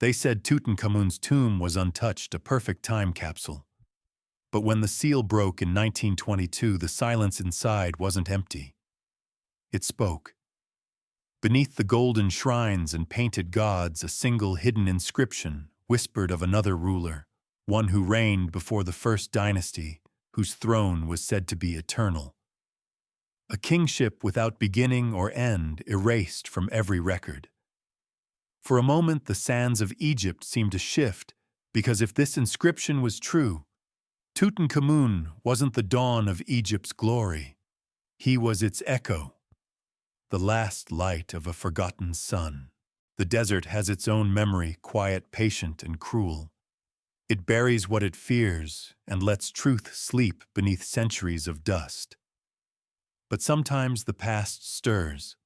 They said Tutankhamun's tomb was untouched, a perfect time capsule. But when the seal broke in 1922, the silence inside wasn't empty. It spoke. Beneath the golden shrines and painted gods, a single hidden inscription whispered of another ruler, one who reigned before the first dynasty, whose throne was said to be eternal. A kingship without beginning or end, erased from every record. For a moment, the sands of Egypt seemed to shift, because if this inscription was true, Tutankhamun wasn't the dawn of Egypt's glory. He was its echo, the last light of a forgotten sun. The desert has its own memory, quiet, patient, and cruel. It buries what it fears and lets truth sleep beneath centuries of dust. But sometimes the past stirs.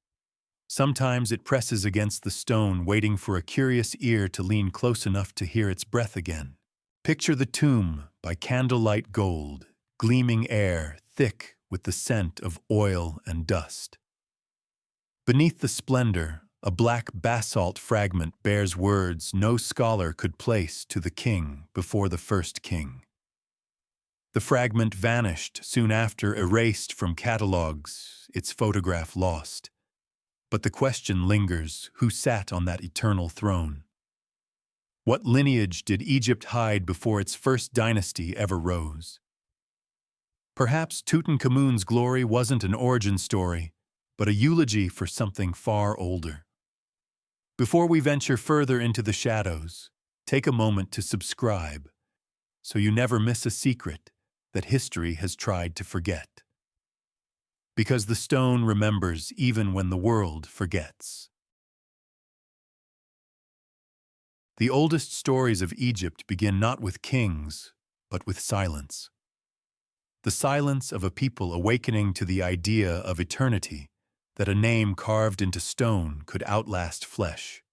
Sometimes it presses against the stone, waiting for a curious ear to lean close enough to hear its breath again. Picture the tomb by candlelight gold, gleaming air thick with the scent of oil and dust. Beneath the splendor, a black basalt fragment bears words no scholar could place to the king before the first king. The fragment vanished soon after, erased from catalogs, its photograph lost. But the question lingers: who sat on that eternal throne? What lineage did Egypt hide before its first dynasty ever rose? Perhaps Tutankhamun's glory wasn't an origin story, but a eulogy for something far older. Before we venture further into the shadows, take a moment to subscribe, so you never miss a secret that history has tried to forget. Because the stone remembers even when the world forgets. The oldest stories of Egypt begin not with kings, but with silence. The silence of a people awakening to the idea of eternity, that a name carved into stone could outlast flesh.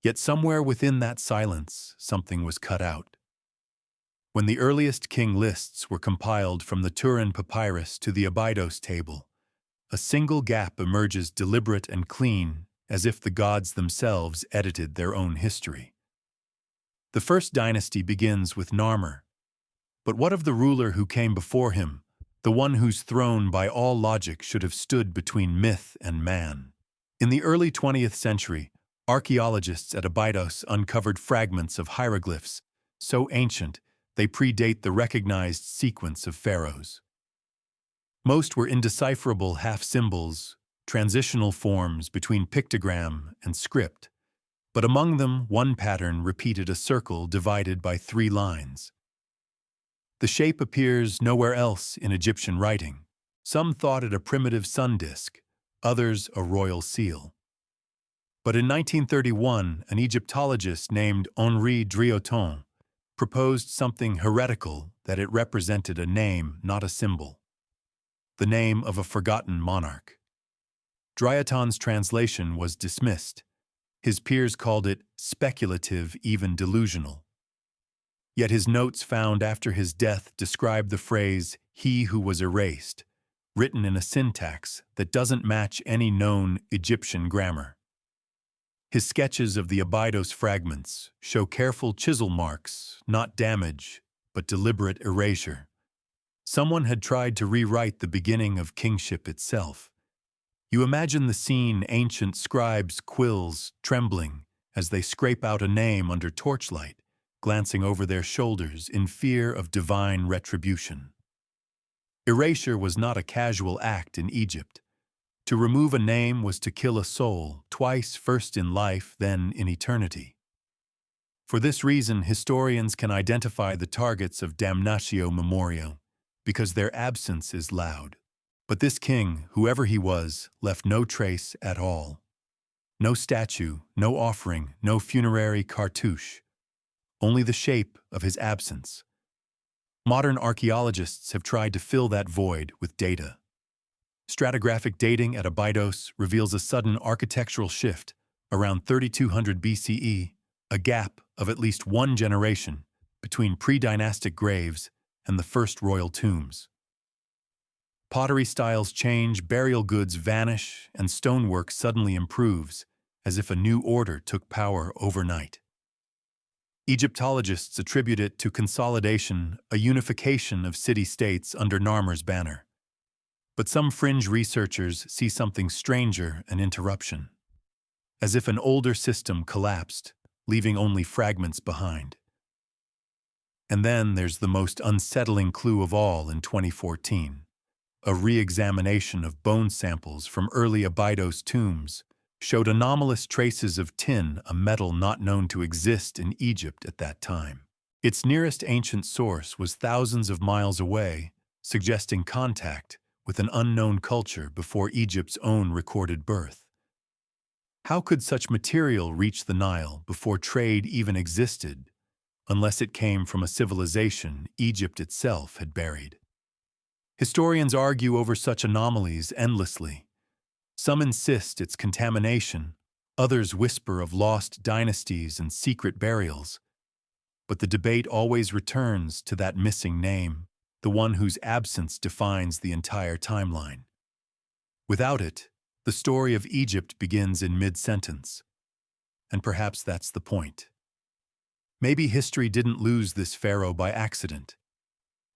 Yet somewhere within that silence, something was cut out. When the earliest king lists were compiled from the Turin Papyrus to the Abydos table, a single gap emerges, deliberate and clean, as if the gods themselves edited their own history. The first dynasty begins with Narmer. But what of the ruler who came before him, the one whose throne by all logic should have stood between myth and man? In the early 20th century, archaeologists at Abydos uncovered fragments of hieroglyphs so ancient they predate the recognized sequence of pharaohs. Most were indecipherable half-symbols, transitional forms between pictogram and script, but among them one pattern repeated a circle divided by 3 lines. The shape appears nowhere else in Egyptian writing. Some thought it a primitive sun disk, others a royal seal. But in 1931, an Egyptologist named Henri Drioton proposed something heretical, that it represented a name, not a symbol. The name of a forgotten monarch. Drioton's translation was dismissed. His peers called it speculative, even delusional. Yet his notes found after his death describe the phrase, "he who was erased," written in a syntax that doesn't match any known Egyptian grammar. His sketches of the Abydos fragments show careful chisel marks, not damage, but deliberate erasure. Someone had tried to rewrite the beginning of kingship itself. You imagine the scene, ancient scribes' quills trembling as they scrape out a name under torchlight, glancing over their shoulders in fear of divine retribution. Erasure was not a casual act in Egypt. To remove a name was to kill a soul, twice, first in life, then in eternity. For this reason, historians can identify the targets of damnatio memoriae, because their absence is loud. But this king, whoever he was, left no trace at all. No statue, no offering, no funerary cartouche. Only the shape of his absence. Modern archaeologists have tried to fill that void with data. Stratigraphic dating at Abydos reveals a sudden architectural shift around 3200 BCE, a gap of at least 1 generation between pre-dynastic graves and the first royal tombs. Pottery styles change, burial goods vanish, and stonework suddenly improves, as if a new order took power overnight. Egyptologists attribute it to consolidation, a unification of city-states under Narmer's banner. But some fringe researchers see something stranger, an interruption. As if an older system collapsed, leaving only fragments behind. And then there's the most unsettling clue of all in 2014. A re-examination of bone samples from early Abydos tombs showed anomalous traces of tin, a metal not known to exist in Egypt at that time. Its nearest ancient source was thousands of miles away, suggesting contact with an unknown culture before Egypt's own recorded birth. How could such material reach the Nile before trade even existed, unless it came from a civilization Egypt itself had buried? Historians argue over such anomalies endlessly. Some insist it's contamination, others whisper of lost dynasties and secret burials. But the debate always returns to that missing name, the one whose absence defines the entire timeline. Without it, the story of Egypt begins in mid-sentence. And perhaps that's the point. Maybe history didn't lose this pharaoh by accident.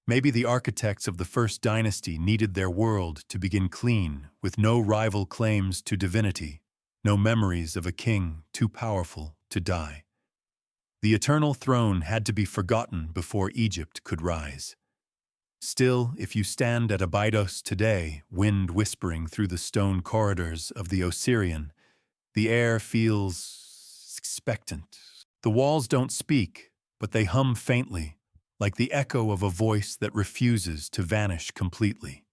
Maybe the architects of the first dynasty needed their world to begin clean, with no rival claims to divinity, no memories of a king too powerful to die. The eternal throne had to be forgotten before Egypt could rise. Still, if you stand at Abydos today, wind whispering through the stone corridors of the Osirian, the air feels expectant. The walls don't speak, but they hum faintly, like the echo of a voice that refuses to vanish completely.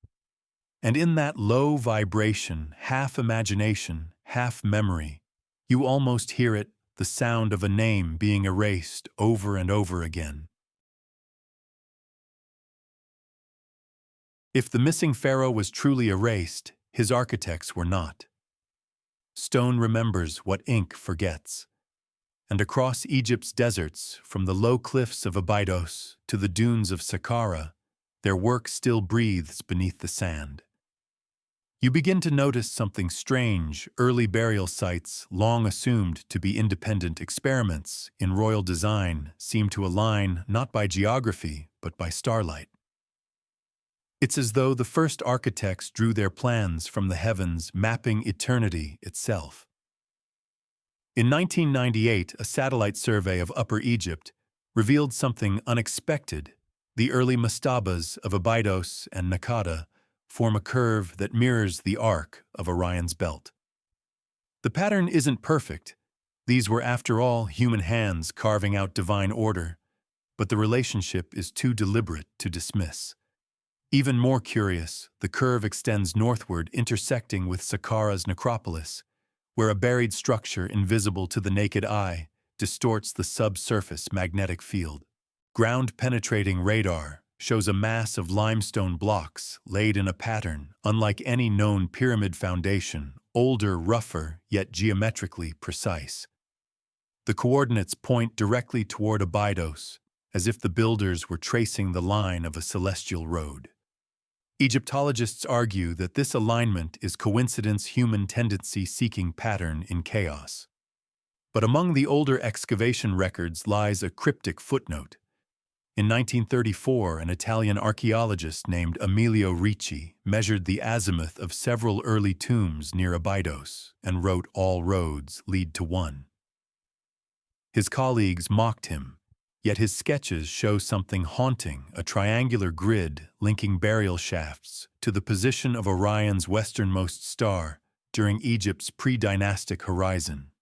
And in that low vibration, half imagination, half memory, you almost hear it, the sound of a name being erased over and over again. If the missing pharaoh was truly erased, his architects were not. Stone remembers what ink forgets. And across Egypt's deserts, from the low cliffs of Abydos to the dunes of Saqqara, their work still breathes beneath the sand. You begin to notice something strange. Early burial sites, long assumed to be independent experiments in royal design, seem to align not by geography, but by starlight. It's as though the first architects drew their plans from the heavens, mapping eternity itself. In 1998, a satellite survey of Upper Egypt revealed something unexpected. The early mastabas of Abydos and Nakada form a curve that mirrors the arc of Orion's belt. The pattern isn't perfect. These were, after all, human hands carving out divine order, but the relationship is too deliberate to dismiss. Even more curious, the curve extends northward, intersecting with Saqqara's necropolis, where a buried structure invisible to the naked eye distorts the subsurface magnetic field. Ground-penetrating radar shows a mass of limestone blocks laid in a pattern unlike any known pyramid foundation, older, rougher, yet geometrically precise. The coordinates point directly toward Abydos, as if the builders were tracing the line of a celestial road. Egyptologists argue that this alignment is coincidence, human tendency seeking pattern in chaos. But among the older excavation records lies a cryptic footnote. In 1934, an Italian archaeologist named Emilio Ricci measured the azimuth of several early tombs near Abydos and wrote, "All roads lead to one." His colleagues mocked him, yet his sketches show something haunting, a triangular grid linking burial shafts to the position of Orion's westernmost star during Egypt's pre-dynastic horizon.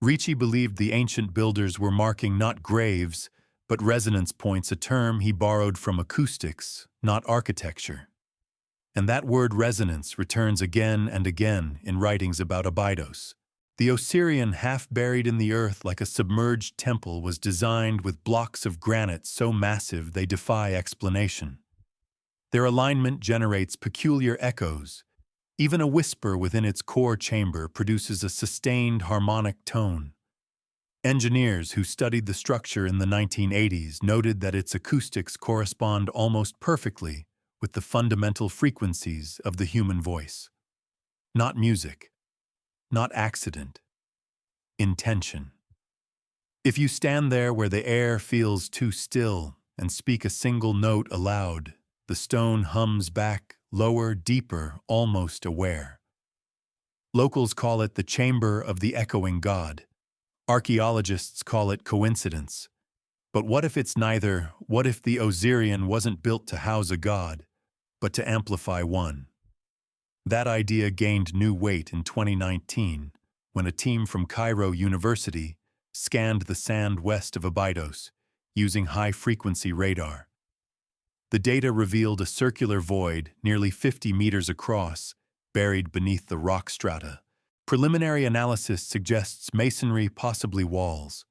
Ricci believed the ancient builders were marking not graves, but resonance points, a term he borrowed from acoustics, not architecture. And that word resonance returns again and again in writings about Abydos. The Osirian, half buried in the earth like a submerged temple, was designed with blocks of granite so massive they defy explanation. Their alignment generates peculiar echoes. Even a whisper within its core chamber produces a sustained harmonic tone. Engineers who studied the structure in the 1980s noted that its acoustics correspond almost perfectly with the fundamental frequencies of the human voice. Not music. Not accident. Intention. If you stand there where the air feels too still and speak a single note aloud, the stone hums back, lower, deeper, almost aware. Locals call it the chamber of the echoing god. Archaeologists call it coincidence. But what if it's neither? What if the Osirian wasn't built to house a god, but to amplify one? That idea gained new weight in 2019 when a team from Cairo University scanned the sand west of Abydos using high-frequency radar. The data revealed a circular void nearly 50 meters across, buried beneath the rock strata. Preliminary analysis suggests masonry, possibly walls.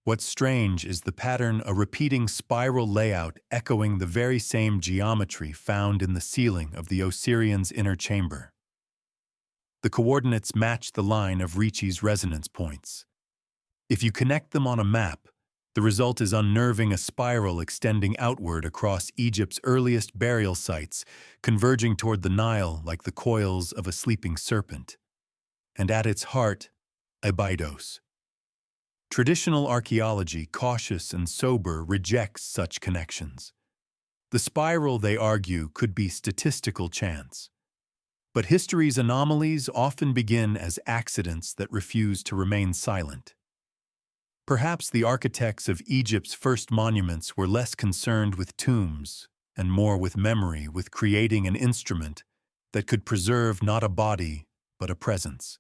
What's strange is the pattern, a repeating spiral layout echoing the very same geometry found in the ceiling of the Osirian's inner chamber. The coordinates match the line of Ricci's resonance points. If you connect them on a map, the result is unnerving, a spiral extending outward across Egypt's earliest burial sites, converging toward the Nile like the coils of a sleeping serpent. And at its heart, Abydos. Traditional archaeology, cautious and sober, rejects such connections. The spiral, they argue, could be statistical chance. But history's anomalies often begin as accidents that refuse to remain silent. Perhaps the architects of Egypt's first monuments were less concerned with tombs and more with memory, with creating an instrument that could preserve not a body, but a presence.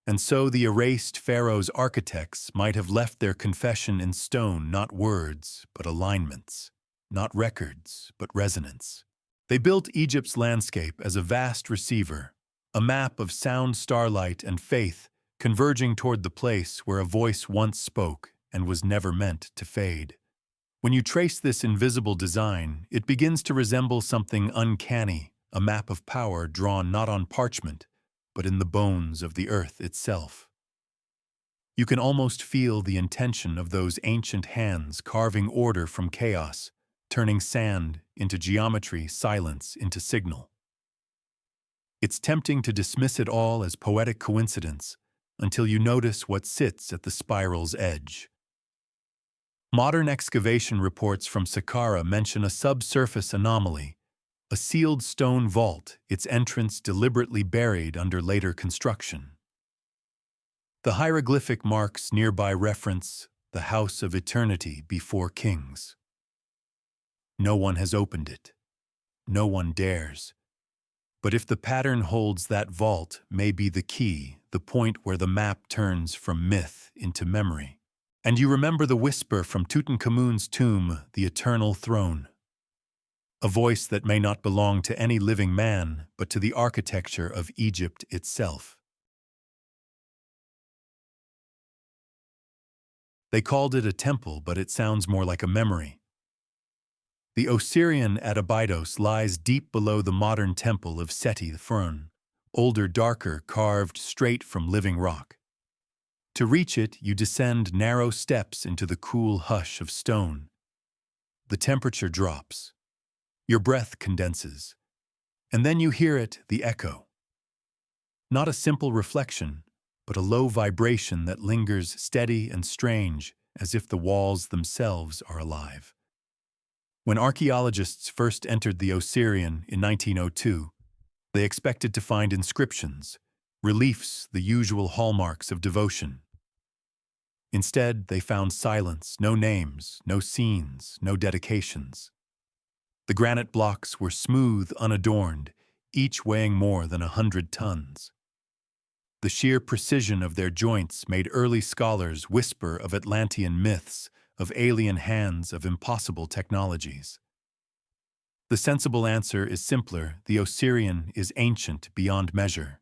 And so the erased pharaoh's architects might have left their confession in stone, not words, but alignments, not records, but resonance. They built Egypt's landscape as a vast receiver, a map of sound, starlight, and faith converging toward the place where a voice once spoke and was never meant to fade. When you trace this invisible design, it begins to resemble something uncanny, a map of power drawn not on parchment, but in the bones of the earth itself. You can almost feel the intention of those ancient hands carving order from chaos, turning sand into geometry, silence into signal. It's tempting to dismiss it all as poetic coincidence until you notice what sits at the spiral's edge. Modern excavation reports from Saqqara mention a subsurface anomaly, a sealed stone vault, its entrance deliberately buried under later construction. The hieroglyphic marks nearby reference the house of eternity before kings. No one has opened it. No one dares. But if the pattern holds, that vault may be the key, the point where the map turns from myth into memory. And you remember the whisper from Tutankhamun's tomb, the eternal throne. A voice that may not belong to any living man, but to the architecture of Egypt itself. They called it a temple, but it sounds more like a memory. The Osirian at Abydos lies deep below the modern temple of Seti I, older, darker, carved straight from living rock. To reach it, you descend narrow steps into the cool hush of stone. The temperature drops. Your breath condenses. And then you hear it, the echo. Not a simple reflection, but a low vibration that lingers steady and strange, as if the walls themselves are alive. When archaeologists first entered the Osirian in 1902, they expected to find inscriptions, reliefs, the usual hallmarks of devotion. Instead, they found silence, no names, no scenes, no dedications. The granite blocks were smooth, unadorned, each weighing more than 100 tons. The sheer precision of their joints made early scholars whisper of Atlantean myths, of alien hands, of impossible technologies. The sensible answer is simpler: the Osirian is ancient beyond measure,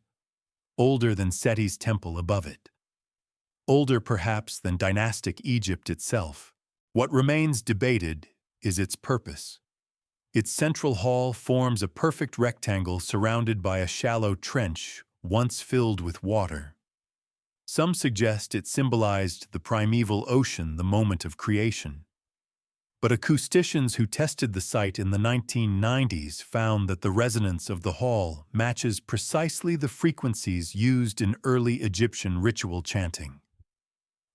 older than Seti's temple above it, older perhaps than dynastic Egypt itself. What remains debated is its purpose. Its central hall forms a perfect rectangle surrounded by a shallow trench once filled with water. Some suggest it symbolized the primeval ocean, the moment of creation. But acousticians who tested the site in the 1990s found that the resonance of the hall matches precisely the frequencies used in early Egyptian ritual chanting.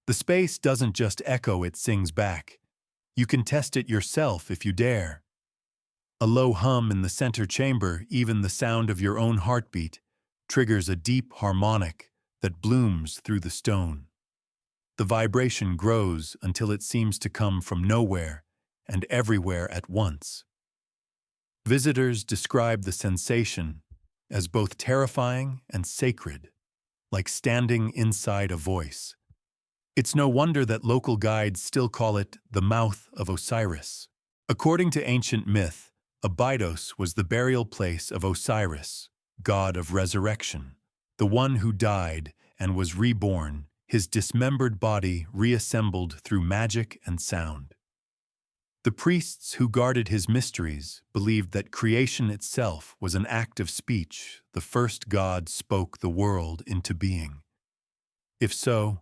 The space doesn't just echo, it sings back. You can test it yourself if you dare. A low hum in the center chamber, even the sound of your own heartbeat, triggers a deep harmonic that blooms through the stone. The vibration grows until it seems to come from nowhere and everywhere at once. Visitors describe the sensation as both terrifying and sacred, like standing inside a voice. It's no wonder that local guides still call it the mouth of Osiris. According to ancient myth, Abydos was the burial place of Osiris, god of resurrection, the one who died and was reborn, his dismembered body reassembled through magic and sound. The priests who guarded his mysteries believed that creation itself was an act of speech. The first god spoke the world into being. If so,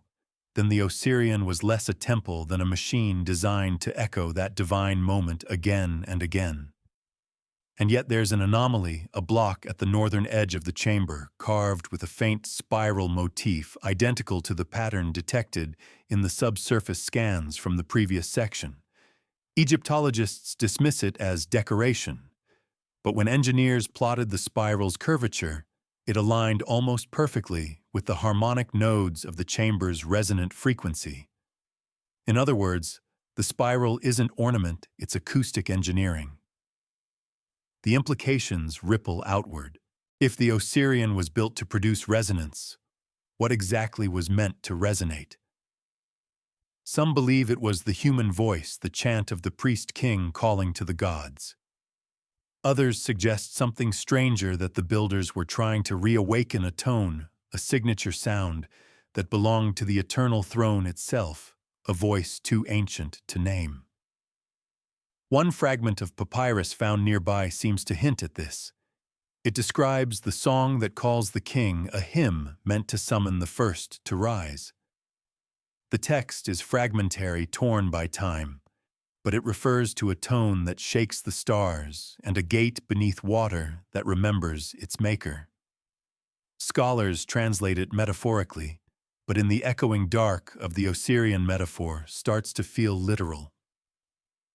then the Osirian was less a temple than a machine designed to echo that divine moment again and again. And yet there's an anomaly, a block at the northern edge of the chamber, carved with a faint spiral motif identical to the pattern detected in the subsurface scans from the previous section. Egyptologists dismiss it as decoration, but when engineers plotted the spiral's curvature, it aligned almost perfectly with the harmonic nodes of the chamber's resonant frequency. In other words, the spiral isn't ornament, it's acoustic engineering. The implications ripple outward. If the Osirian was built to produce resonance, what exactly was meant to resonate? Some believe it was the human voice, the chant of the priest-king calling to the gods. Others suggest something stranger, that the builders were trying to reawaken a tone, a signature sound, that belonged to the eternal throne itself, a voice too ancient to name. One fragment of papyrus found nearby seems to hint at this. It describes the song that calls the king, a hymn meant to summon the first to rise. The text is fragmentary, torn by time, but it refers to a tone that shakes the stars and a gate beneath water that remembers its maker. Scholars translate it metaphorically, but in the echoing dark of the Osirian metaphor starts to feel literal.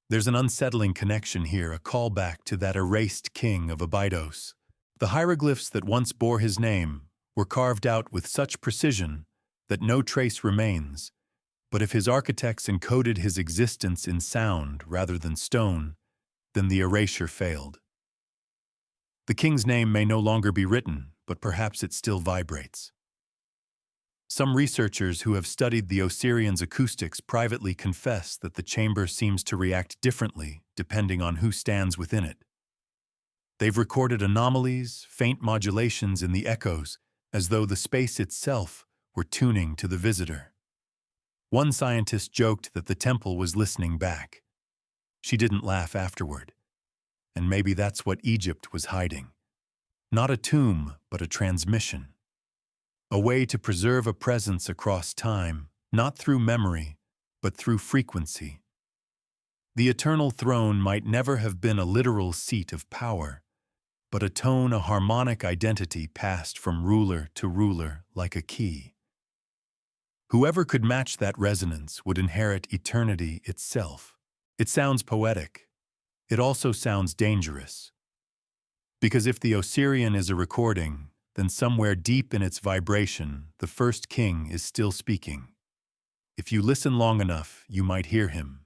There's an unsettling connection here, a callback to that erased king of Abydos. The hieroglyphs that once bore his name were carved out with such precision that no trace remains, but if his architects encoded his existence in sound rather than stone, then the erasure failed. The king's name may no longer be written, but perhaps it still vibrates. Some researchers who have studied the Osirian's acoustics privately confess that the chamber seems to react differently depending on who stands within it. They've recorded anomalies, faint modulations in the echoes, as though the space itself were tuning to the visitor. One scientist joked that the temple was listening back. She didn't laugh afterward. And maybe that's what Egypt was hiding. Not a tomb, but a transmission. A way to preserve a presence across time, not through memory, but through frequency. The eternal throne might never have been a literal seat of power, but a tone, a harmonic identity passed from ruler to ruler like a key. Whoever could match that resonance would inherit eternity itself. It sounds poetic. It also sounds dangerous. Because if the Osirian is a recording, then somewhere deep in its vibration, the first king is still speaking. If you listen long enough, you might hear him.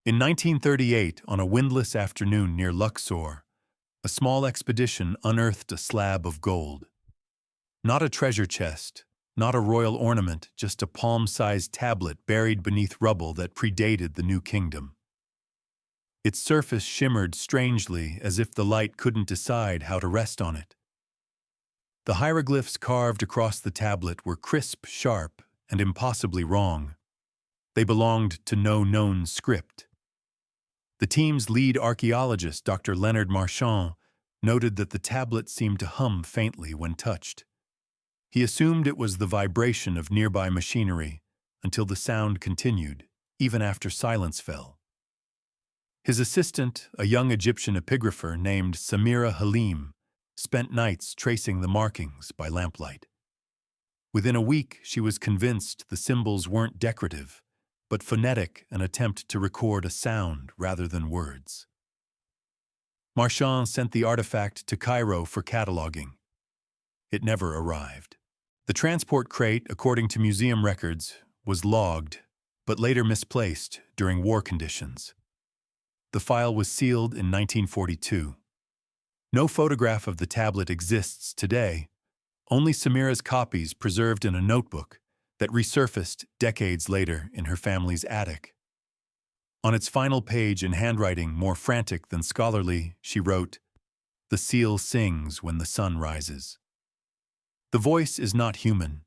In 1938, on a windless afternoon near Luxor, a small expedition unearthed a slab of gold. Not a treasure chest, not a royal ornament, just a palm-sized tablet buried beneath rubble that predated the New Kingdom. Its surface shimmered strangely, as if the light couldn't decide how to rest on it. The hieroglyphs carved across the tablet were crisp, sharp, and impossibly wrong. They belonged to no known script. The team's lead archaeologist, Dr. Leonard Marchand, noted that the tablet seemed to hum faintly when touched. He assumed it was the vibration of nearby machinery until the sound continued, even after silence fell. His assistant, a young Egyptian epigrapher named Samira Halim, spent nights tracing the markings by lamplight. Within a week, she was convinced the symbols weren't decorative, but phonetic, an attempt to record a sound rather than words. Marchand sent the artifact to Cairo for cataloging. It never arrived. The transport crate, according to museum records, was logged, but later misplaced during war conditions. The file was sealed in 1942. No photograph of the tablet exists today, only Samira's copies preserved in a notebook that resurfaced decades later in her family's attic. On its final page, in handwriting more frantic than scholarly, she wrote, "The seal sings when the sun rises." The voice is not human.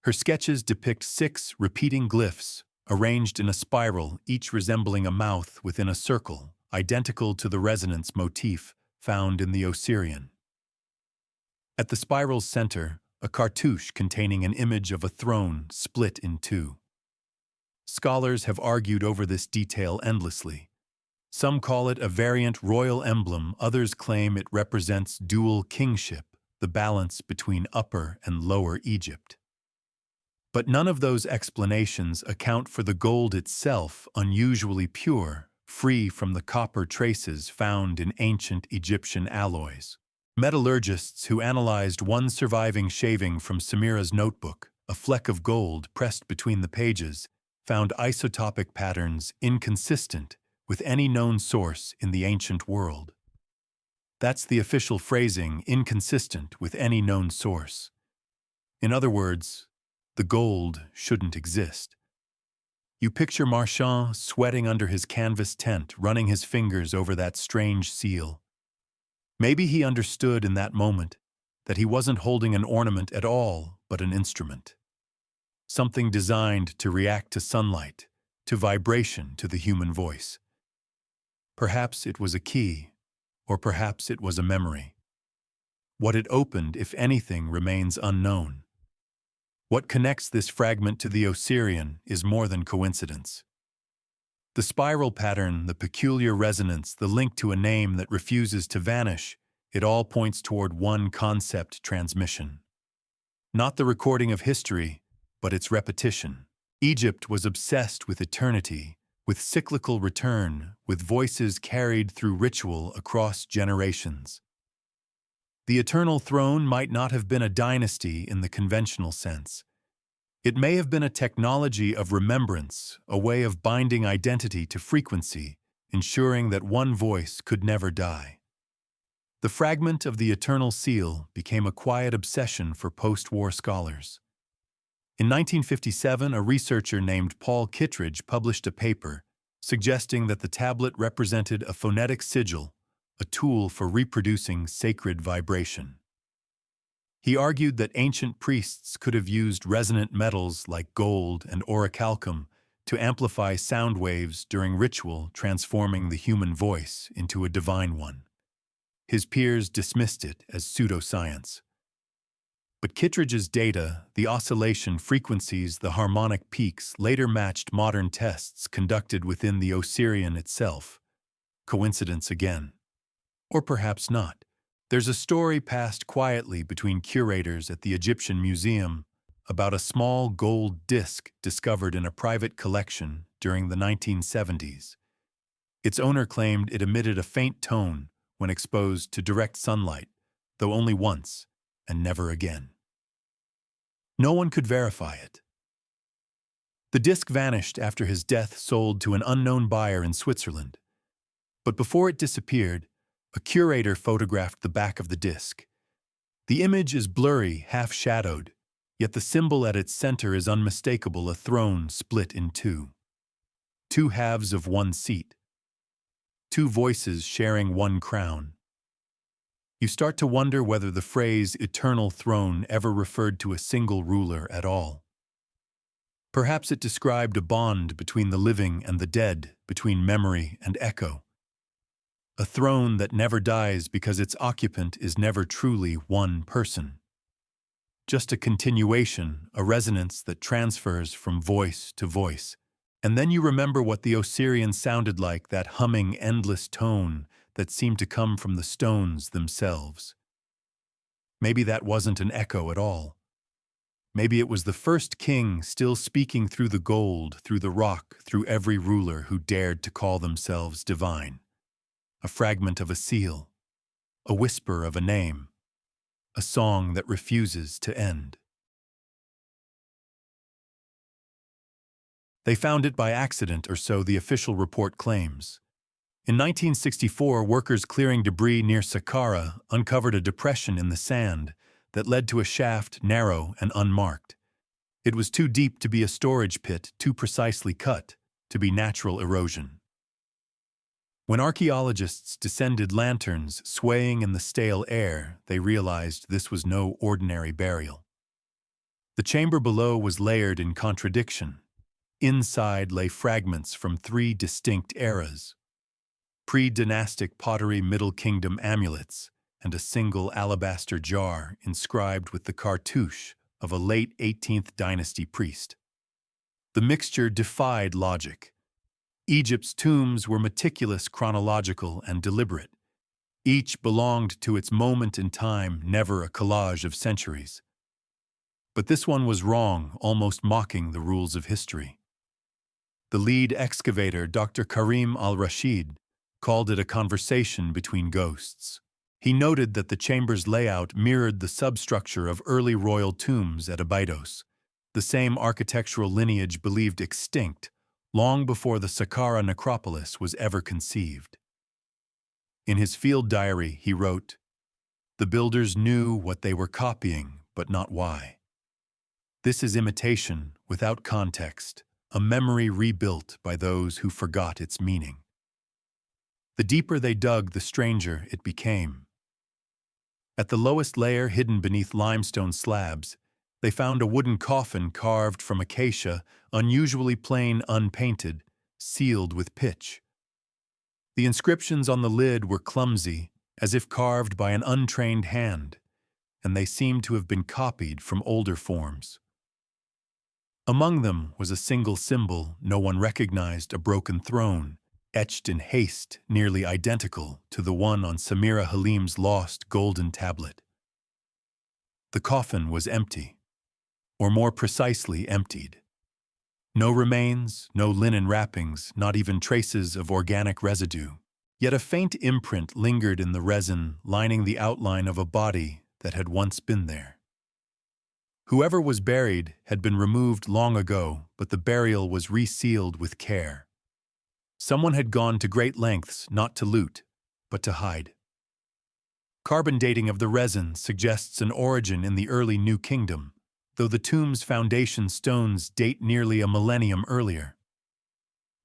Her sketches depict 6 repeating glyphs arranged in a spiral, each resembling a mouth within a circle, identical to the resonance motif found in the Osirian. At the spiral's center, a cartouche containing an image of a throne split in 2. Scholars have argued over this detail endlessly. Some call it a variant royal emblem, others claim it represents dual kingship, the balance between Upper and Lower Egypt. But none of those explanations account for the gold itself, unusually pure, free from the copper traces found in ancient Egyptian alloys. Metallurgists who analyzed one surviving shaving from Samira's notebook, a fleck of gold pressed between the pages, found isotopic patterns inconsistent with any known source in the ancient world. That's the official phrasing, inconsistent with any known source. In other words, the gold shouldn't exist. You picture Marchand sweating under his canvas tent, running his fingers over that strange seal. Maybe he understood in that moment that he wasn't holding an ornament at all, but an instrument. Something designed to react to sunlight, to vibration, to the human voice. Perhaps it was a key, or perhaps it was a memory. What it opened, if anything, remains unknown. What connects this fragment to the Osirian is more than coincidence. The spiral pattern, the peculiar resonance, the link to a name that refuses to vanish, it all points toward one concept: transmission. Not the recording of history, but its repetition. Egypt was obsessed with eternity, with cyclical return, with voices carried through ritual across generations. The eternal throne might not have been a dynasty in the conventional sense. It may have been a technology of remembrance, a way of binding identity to frequency, ensuring that one voice could never die. The fragment of the eternal seal became a quiet obsession for post-war scholars. In 1957, a researcher named Paul Kittredge published a paper suggesting that the tablet represented a phonetic sigil, a tool for reproducing sacred vibration. He argued that ancient priests could have used resonant metals like gold and orichalcum to amplify sound waves during ritual, transforming the human voice into a divine one. His peers dismissed it as pseudoscience. But Kittredge's data, the oscillation frequencies, the harmonic peaks, later matched modern tests conducted within the Osirian itself. Coincidence again. Or perhaps not. There's a story passed quietly between curators at the Egyptian Museum about a small gold disc discovered in a private collection during the 1970s. Its owner claimed it emitted a faint tone when exposed to direct sunlight, though only once, and never again. No one could verify it. The disc vanished after his death, sold to an unknown buyer in Switzerland. But before it disappeared, a curator photographed the back of the disc. The image is blurry, half-shadowed, yet the symbol at its center is unmistakable: a throne split in 2. 2 halves of one seat. 2 voices sharing one crown. You start to wonder whether the phrase eternal throne ever referred to a single ruler at all. Perhaps it described a bond between the living and the dead, between memory and echo. A throne that never dies because its occupant is never truly one person. Just a continuation, a resonance that transfers from voice to voice. And then you remember what the Osirian sounded like, that humming, endless tone that seemed to come from the stones themselves. Maybe that wasn't an echo at all. Maybe it was the first king still speaking through the gold, through the rock, through every ruler who dared to call themselves divine. A fragment of a seal, a whisper of a name, a song that refuses to end. They found it by accident, or so the official report claims. In 1964, workers clearing debris near Saqqara uncovered a depression in the sand that led to a shaft narrow and unmarked. It was too deep to be a storage pit, too precisely cut to be natural erosion. When archaeologists descended lanterns swaying in the stale air, they realized this was no ordinary burial. The chamber below was layered in contradiction. Inside lay fragments from three distinct eras: pre-dynastic pottery, Middle Kingdom amulets, and a single alabaster jar inscribed with the cartouche of a late 18th dynasty priest. The mixture defied logic. Egypt's tombs were meticulous, chronological, and deliberate. Each belonged to its moment in time, never a collage of centuries. But this one was wrong, almost mocking the rules of history. The lead excavator, Dr. Karim al-Rashid, called it a conversation between ghosts. He noted that the chamber's layout mirrored the substructure of early royal tombs at Abydos, the same architectural lineage believed extinct long before the Saqqara necropolis was ever conceived. In his field diary, he wrote, "The builders knew what they were copying, but not why. This is imitation without context, a memory rebuilt by those who forgot its meaning." The deeper they dug, the stranger it became. At the lowest layer, hidden beneath limestone slabs, they found a wooden coffin carved from acacia, unusually plain, unpainted, sealed with pitch. The inscriptions on the lid were clumsy, as if carved by an untrained hand, and they seemed to have been copied from older forms. Among them was a single symbol no one recognized, a broken throne, etched in haste, nearly identical to the one on Samira Halim's lost golden tablet. The coffin was empty, or more precisely emptied. No remains, no linen wrappings, not even traces of organic residue. Yet a faint imprint lingered in the resin lining the outline of a body that had once been there. Whoever was buried had been removed long ago, but the burial was resealed with care. Someone had gone to great lengths not to loot, but to hide. Carbon dating of the resin suggests an origin in the early New Kingdom, though the tomb's foundation stones date nearly a millennium earlier.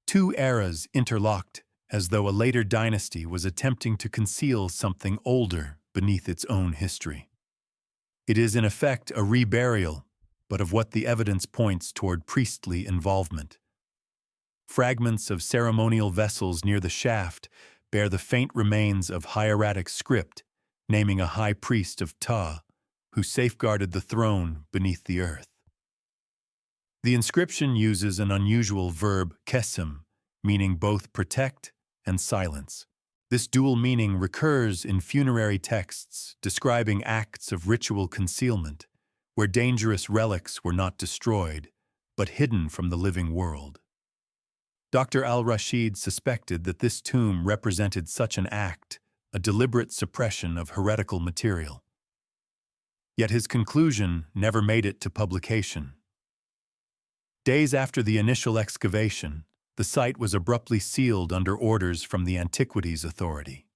Two eras interlocked, as though a later dynasty was attempting to conceal something older beneath its own history. It is in effect a reburial, but of what the evidence points toward priestly involvement. Fragments of ceremonial vessels near the shaft bear the faint remains of hieratic script, naming a high priest of Ptah, who safeguarded the throne beneath the earth. The inscription uses an unusual verb, kesim, meaning both protect and silence. This dual meaning recurs in funerary texts describing acts of ritual concealment, where dangerous relics were not destroyed, but hidden from the living world. Dr. al-Rashid suspected that this tomb represented such an act, a deliberate suppression of heretical material. Yet his conclusion never made it to publication. Days after the initial excavation, the site was abruptly sealed under orders from the Antiquities Authority.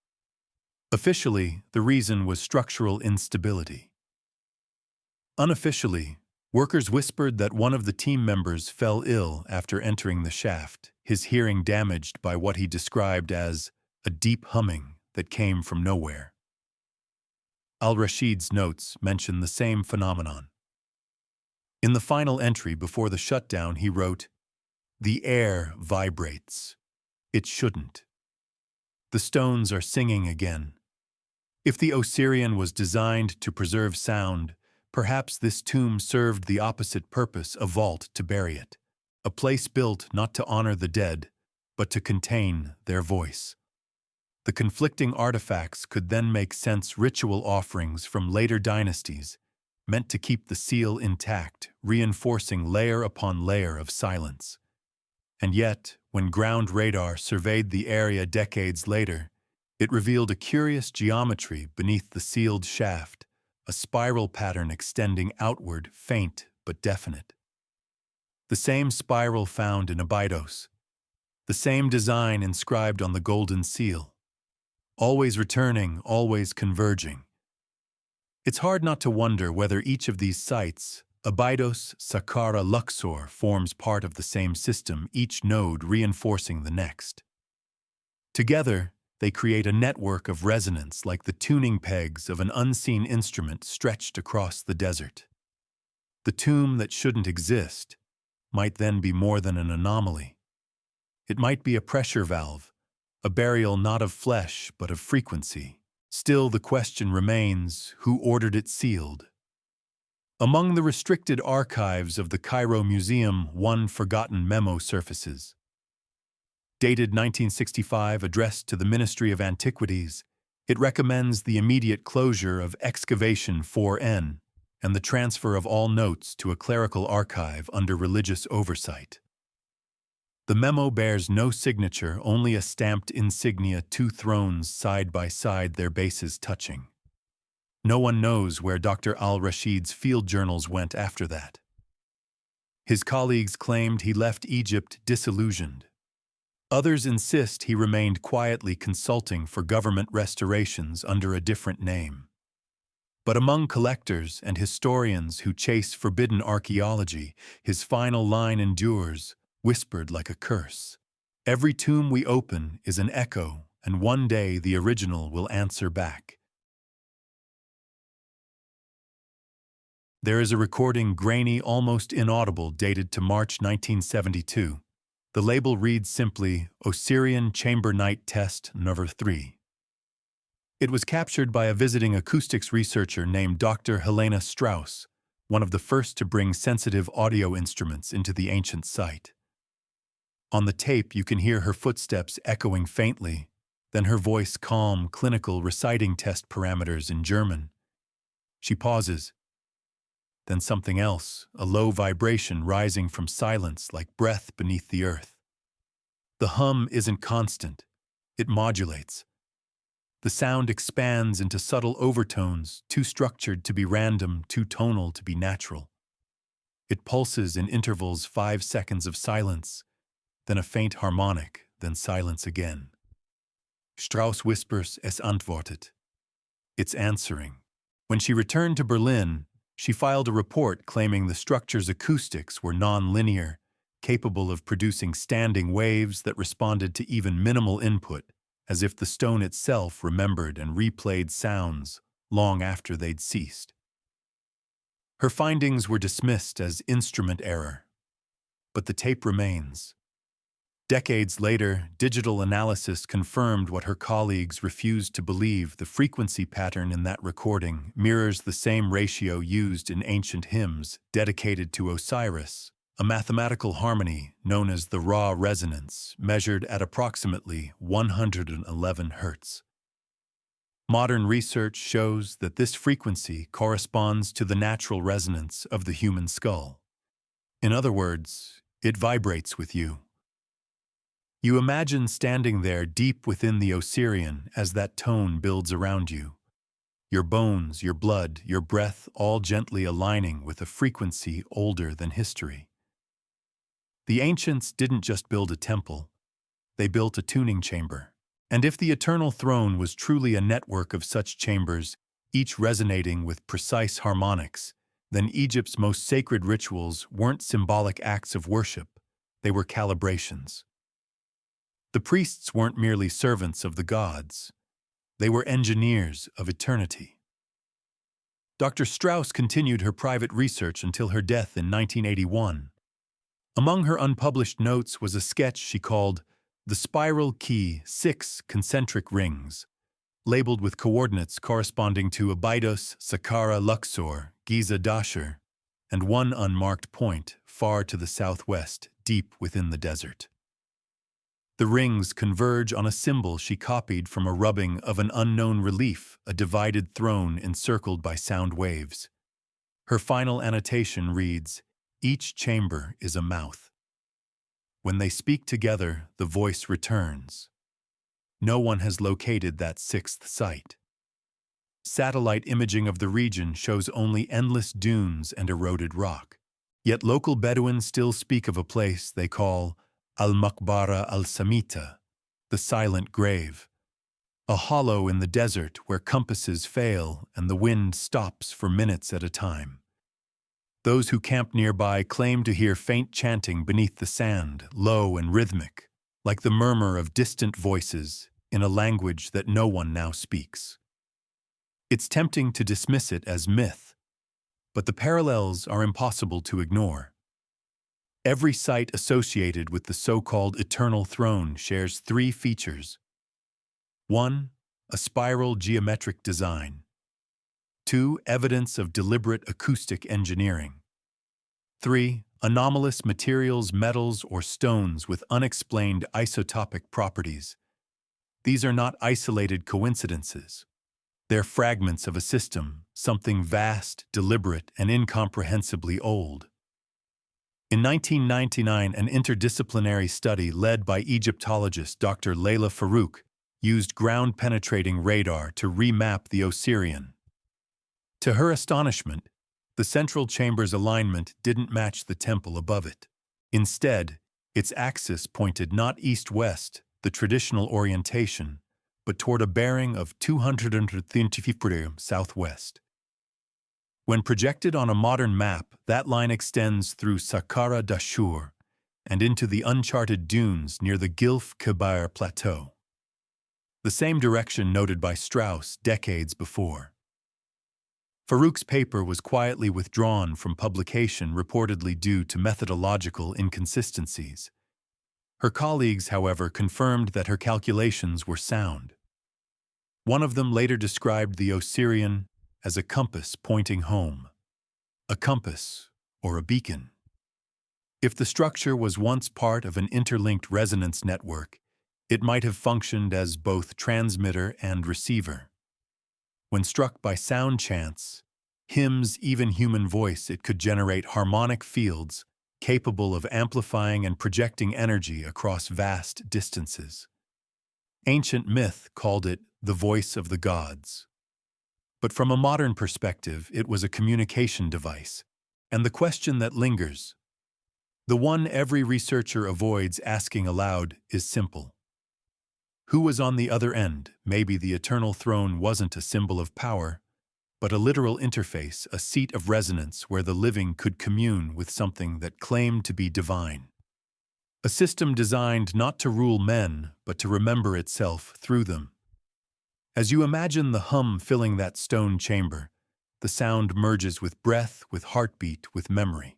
Officially, the reason was structural instability. Unofficially, workers whispered that one of the team members fell ill after entering the shaft, his hearing damaged by what he described as a deep humming that came from nowhere. Al-Rashid's notes mention the same phenomenon. In the final entry before the shutdown, he wrote, "The air vibrates. It shouldn't. The stones are singing again. If the Osirian was designed to preserve sound, perhaps this tomb served the opposite purpose, a vault to bury it, a place built not to honor the dead, but to contain their voice." The conflicting artifacts could then make sense: ritual offerings from later dynasties, meant to keep the seal intact, reinforcing layer upon layer of silence. And yet, when ground radar surveyed the area decades later, it revealed a curious geometry beneath the sealed shaft, a spiral pattern extending outward, faint but definite. The same spiral found in Abydos, the same design inscribed on the golden seal. Always returning, always converging. It's hard not to wonder whether each of these sites, Abydos, Saqqara, Luxor, forms part of the same system, each node reinforcing the next. Together, they create a network of resonance like the tuning pegs of an unseen instrument stretched across the desert. The tomb that shouldn't exist might then be more than an anomaly. It might be a pressure valve, a burial not of flesh but of frequency. Still, the question remains, who ordered it sealed? Among the restricted archives of the Cairo Museum, one forgotten memo surfaces. Dated 1965, addressed to the Ministry of Antiquities, it recommends the immediate closure of Excavation 4N and the transfer of all notes to a clerical archive under religious oversight. The memo bears no signature, only a stamped insignia, two thrones side by side, their bases touching. No one knows where Dr. al-Rashid's field journals went after that. His colleagues claimed he left Egypt disillusioned. Others insist he remained quietly consulting for government restorations under a different name. But among collectors and historians who chase forbidden archaeology, his final line endures, whispered like a curse. Every tomb we open is an echo, and one day the original will answer back. There is a recording, grainy, almost inaudible, dated to March 1972. The label reads simply, Osirian Chamber Night Test No. 3. It was captured by a visiting acoustics researcher named Dr. Helena Strauss, one of the first to bring sensitive audio instruments into the ancient site. On the tape, you can hear her footsteps echoing faintly, then her voice calm, clinical, reciting test parameters in German. She pauses. Then something else, a low vibration rising from silence like breath beneath the earth. The hum isn't constant. It modulates. The sound expands into subtle overtones, too structured to be random, too tonal to be natural. It pulses in intervals, 5 seconds of silence, then a faint harmonic, then silence again. Strauss whispers, Es antwortet. It's answering. When she returned to Berlin, she filed a report claiming the structure's acoustics were non-linear, capable of producing standing waves that responded to even minimal input, as if the stone itself remembered and replayed sounds long after they'd ceased. Her findings were dismissed as instrument error, but the tape remains. Decades later, digital analysis confirmed what her colleagues refused to believe. The frequency pattern in that recording mirrors the same ratio used in ancient hymns dedicated to Osiris, a mathematical harmony known as the raw resonance, measured at approximately 111 Hz. Modern research shows that this frequency corresponds to the natural resonance of the human skull. In other words, it vibrates with you. You imagine standing there deep within the Osirian as that tone builds around you. Your bones, your blood, your breath all gently aligning with a frequency older than history. The ancients didn't just build a temple, they built a tuning chamber. And if the eternal throne was truly a network of such chambers, each resonating with precise harmonics, then Egypt's most sacred rituals weren't symbolic acts of worship, they were calibrations. The priests weren't merely servants of the gods, they were engineers of eternity. Dr. Strauss continued her private research until her death in 1981. Among her unpublished notes was a sketch she called The Spiral Key, 6 Concentric Rings, labeled with coordinates corresponding to Abydos, Saqqara, Luxor, Giza, Dashur, and one unmarked point far to the southwest, deep within the desert. The rings converge on a symbol she copied from a rubbing of an unknown relief, a divided throne encircled by sound waves. Her final annotation reads, "Each chamber is a mouth. When they speak together, the voice returns. No one has located that sixth site." Satellite imaging of the region shows only endless dunes and eroded rock. Yet local Bedouins still speak of a place they call al-Maqbara al-Samita, the silent grave, a hollow in the desert where compasses fail and the wind stops for minutes at a time. Those who camp nearby claim to hear faint chanting beneath the sand, low and rhythmic, like the murmur of distant voices in a language that no one now speaks. It's tempting to dismiss it as myth, but the parallels are impossible to ignore. Every site associated with the so-called Eternal Throne shares three features. 1. A spiral geometric design. 2. Evidence of deliberate acoustic engineering. 3. Anomalous materials, metals, or stones with unexplained isotopic properties. These are not isolated coincidences. They're fragments of a system, something vast, deliberate, and incomprehensibly old. In 1999, an interdisciplinary study led by Egyptologist Dr. Layla Farouk used ground-penetrating radar to remap the Osirian. To her astonishment, the central chamber's alignment didn't match the temple above it. Instead, its axis pointed not east-west, the traditional orientation, but toward a bearing of 230 southwest. When projected on a modern map, that line extends through Saqqara Dashur and into the uncharted dunes near the Gilf Kebir Plateau, the same direction noted by Strauss decades before. Farouk's paper was quietly withdrawn from publication, reportedly due to methodological inconsistencies. Her colleagues, however, confirmed that her calculations were sound. One of them later described the Osirian as a compass pointing home. A compass, or a beacon. If the structure was once part of an interlinked resonance network, it might have functioned as both transmitter and receiver. When struck by sound chants, hymns, even human voice, it could generate harmonic fields capable of amplifying and projecting energy across vast distances. Ancient myth called it the voice of the gods. But from a modern perspective, it was a communication device. And the question that lingers, the one every researcher avoids asking aloud, is simple. Who was on the other end? Maybe the Eternal Throne wasn't a symbol of power, but a literal interface, a seat of resonance where the living could commune with something that claimed to be divine. A system designed not to rule men, but to remember itself through them. As you imagine the hum filling that stone chamber, the sound merges with breath, with heartbeat, with memory.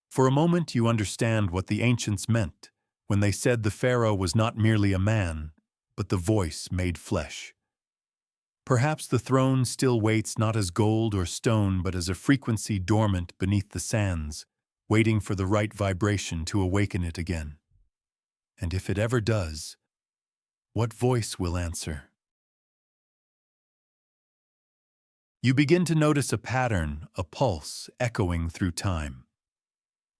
For a moment you understand what the ancients meant when they said the pharaoh was not merely a man, but the voice made flesh. Perhaps the throne still waits not as gold or stone, but as a frequency dormant beneath the sands, waiting for the right vibration to awaken it again. And if it ever does, what voice will answer? You begin to notice a pattern, a pulse, echoing through time.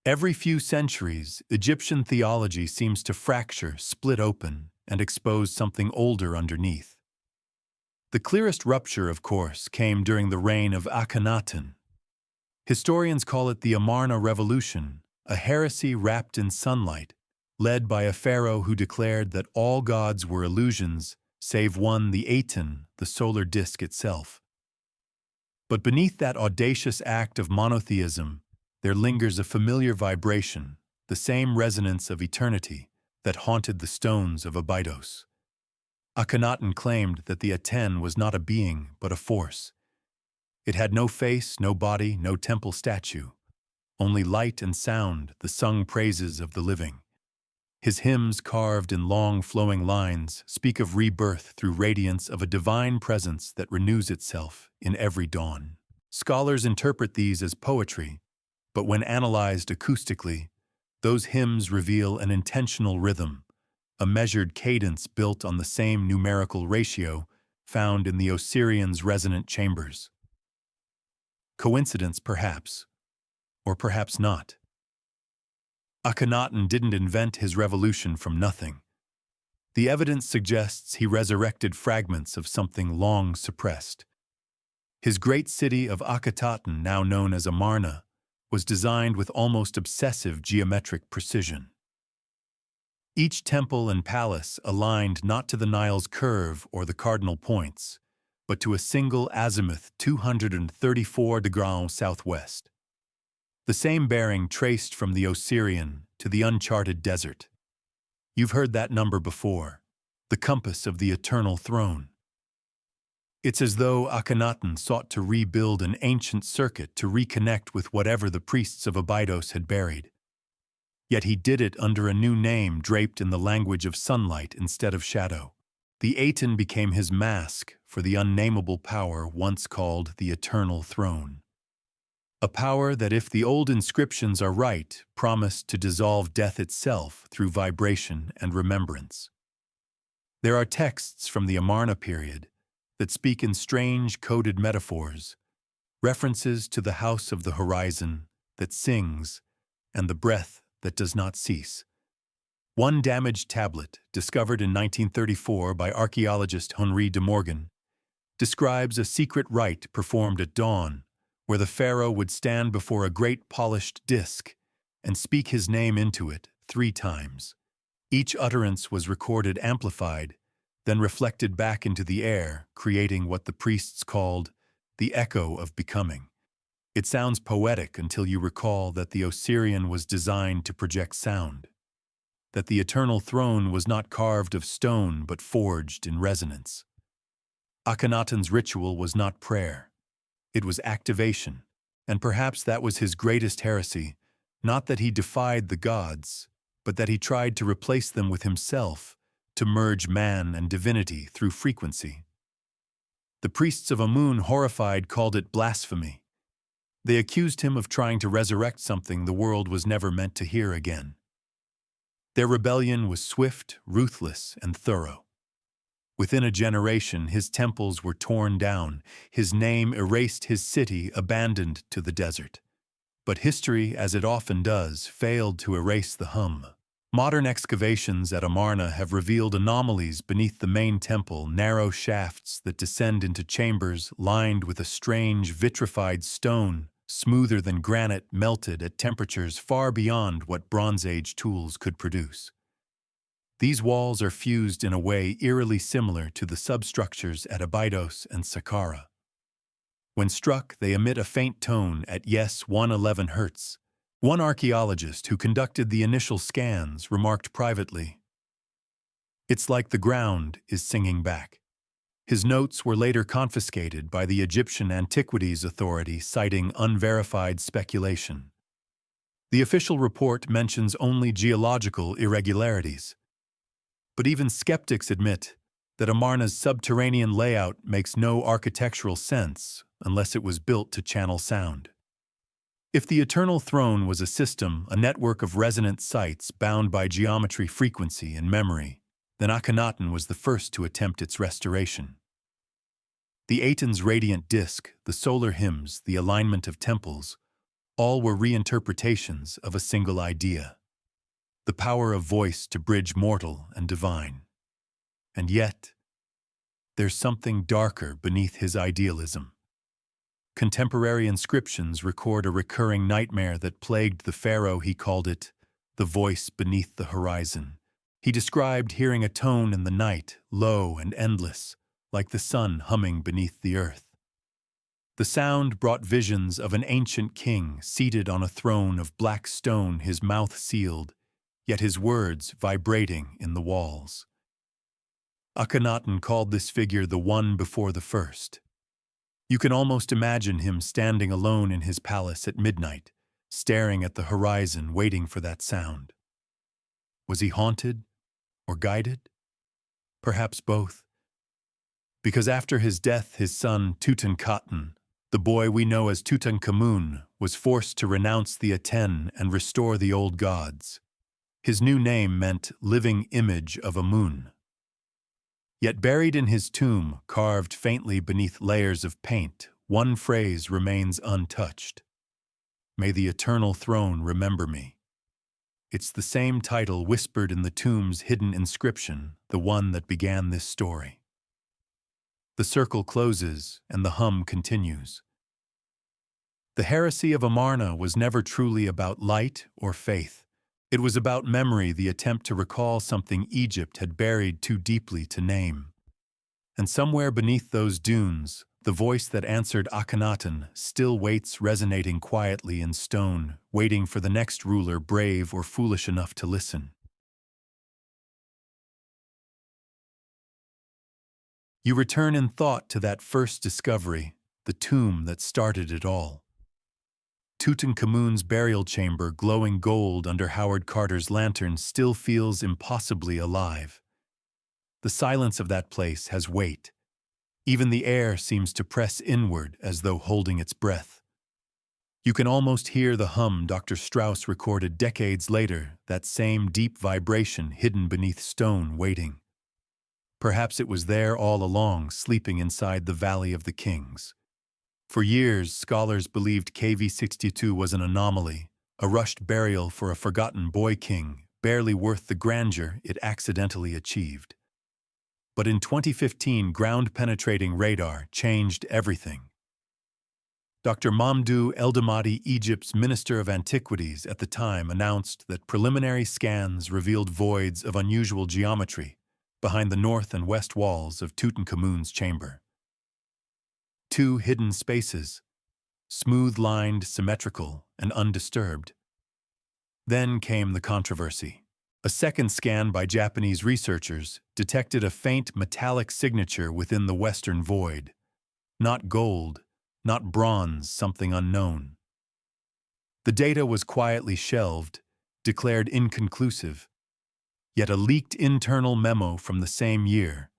Every few centuries, Egyptian theology seems to fracture, split open, and expose something older underneath. The clearest rupture, of course, came during the reign of Akhenaten. Historians call it the Amarna Revolution, a heresy wrapped in sunlight, led by a pharaoh who declared that all gods were illusions, save one, the Aten, the solar disk itself. But beneath that audacious act of monotheism, there lingers a familiar vibration, the same resonance of eternity that haunted the stones of Abydos. Akhenaten claimed that the Aten was not a being, but a force. It had no face, no body, no temple statue, only light and sound, the sung praises of the living. His hymns, carved in long flowing lines, speak of rebirth through radiance of a divine presence that renews itself in every dawn. Scholars interpret these as poetry, but when analyzed acoustically, those hymns reveal an intentional rhythm, a measured cadence built on the same numerical ratio found in the Osirian's resonant chambers. Coincidence, perhaps, or perhaps not. Akhenaten didn't invent his revolution from nothing. The evidence suggests he resurrected fragments of something long suppressed. His great city of Akhetaten, now known as Amarna, was designed with almost obsessive geometric precision. Each temple and palace aligned not to the Nile's curve or the cardinal points, but to a single azimuth 234 degrees southwest. The same bearing traced from the Osirian to the uncharted desert. You've heard that number before, the compass of the eternal throne. It's as though Akhenaten sought to rebuild an ancient circuit to reconnect with whatever the priests of Abydos had buried. Yet he did it under a new name draped in the language of sunlight instead of shadow. The Aten became his mask for the unnameable power once called the Eternal Throne. A power that, if the old inscriptions are right, promised to dissolve death itself through vibration and remembrance. There are texts from the Amarna period that speak in strange coded metaphors, references to the house of the horizon that sings and the breath that does not cease. One damaged tablet, discovered in 1934 by archaeologist Henri de Morgan, describes a secret rite performed at dawn where the pharaoh would stand before a great polished disk and speak his name into it 3 times. Each utterance was recorded amplified, then reflected back into the air, creating what the priests called the echo of becoming. It sounds poetic until you recall that the Osirian was designed to project sound, that the eternal throne was not carved of stone but forged in resonance. Akhenaten's ritual was not prayer. It was activation, and perhaps that was his greatest heresy, not that he defied the gods, but that he tried to replace them with himself, to merge man and divinity through frequency. The priests of Amun, horrified, called it blasphemy. They accused him of trying to resurrect something the world was never meant to hear again. Their rebellion was swift, ruthless, and thorough. Within a generation, his temples were torn down, his name erased, his city abandoned to the desert. But history, as it often does, failed to erase the hum. Modern excavations at Amarna have revealed anomalies beneath the main temple, narrow shafts that descend into chambers lined with a strange vitrified stone, smoother than granite, melted at temperatures far beyond what Bronze Age tools could produce. These walls are fused in a way eerily similar to the substructures at Abydos and Saqqara. When struck, they emit a faint tone at 111 Hz. One archaeologist who conducted the initial scans remarked privately, "It's like the ground is singing back." His notes were later confiscated by the Egyptian Antiquities Authority, citing unverified speculation. The official report mentions only geological irregularities. But even skeptics admit that Amarna's subterranean layout makes no architectural sense unless it was built to channel sound. If the Eternal Throne was a system, a network of resonant sites bound by geometry, frequency, and memory, then Akhenaten was the first to attempt its restoration. The Aten's radiant disk, the solar hymns, the alignment of temples, all were reinterpretations of a single idea: the power of voice to bridge mortal and divine. And yet, there's something darker beneath his idealism. Contemporary inscriptions record a recurring nightmare that plagued the pharaoh. He called it the voice beneath the horizon. He described hearing a tone in the night, low and endless, like the sun humming beneath the earth. The sound brought visions of an ancient king seated on a throne of black stone, his mouth sealed, yet his words vibrating in the walls. Akhenaten called this figure the one before the first. You can almost imagine him standing alone in his palace at midnight, staring at the horizon, waiting for that sound. Was he haunted or guided? Perhaps both. Because after his death, his son Tutankhaten, the boy we know as Tutankhamun, was forced to renounce the Aten and restore the old gods. His new name meant living image of Amun. Yet buried in his tomb, carved faintly beneath layers of paint, one phrase remains untouched. May the eternal throne remember me. It's the same title whispered in the tomb's hidden inscription, the one that began this story. The circle closes, and the hum continues. The heresy of Amarna was never truly about light or faith. It was about memory, the attempt to recall something Egypt had buried too deeply to name. And somewhere beneath those dunes, the voice that answered Akhenaten still waits, resonating quietly in stone, waiting for the next ruler brave or foolish enough to listen. You return in thought to that first discovery, the tomb that started it all. Tutankhamun's burial chamber, glowing gold under Howard Carter's lantern, still feels impossibly alive. The silence of that place has weight. Even the air seems to press inward as though holding its breath. You can almost hear the hum Dr. Strauss recorded decades later, that same deep vibration hidden beneath stone, waiting. Perhaps it was there all along, sleeping inside the Valley of the Kings. For years, scholars believed KV-62 was an anomaly, a rushed burial for a forgotten boy king, barely worth the grandeur it accidentally achieved. But in 2015, ground-penetrating radar changed everything. Dr. Mamdouh Eldamati, Egypt's Minister of Antiquities at the time, announced that preliminary scans revealed voids of unusual geometry behind the north and west walls of Tutankhamun's chamber. Two hidden spaces, smooth-lined, symmetrical, and undisturbed. Then came the controversy. A second scan by Japanese researchers detected a faint metallic signature within the western void. Not gold, not bronze, something unknown. The data was quietly shelved, declared inconclusive. Yet a leaked internal memo from the same year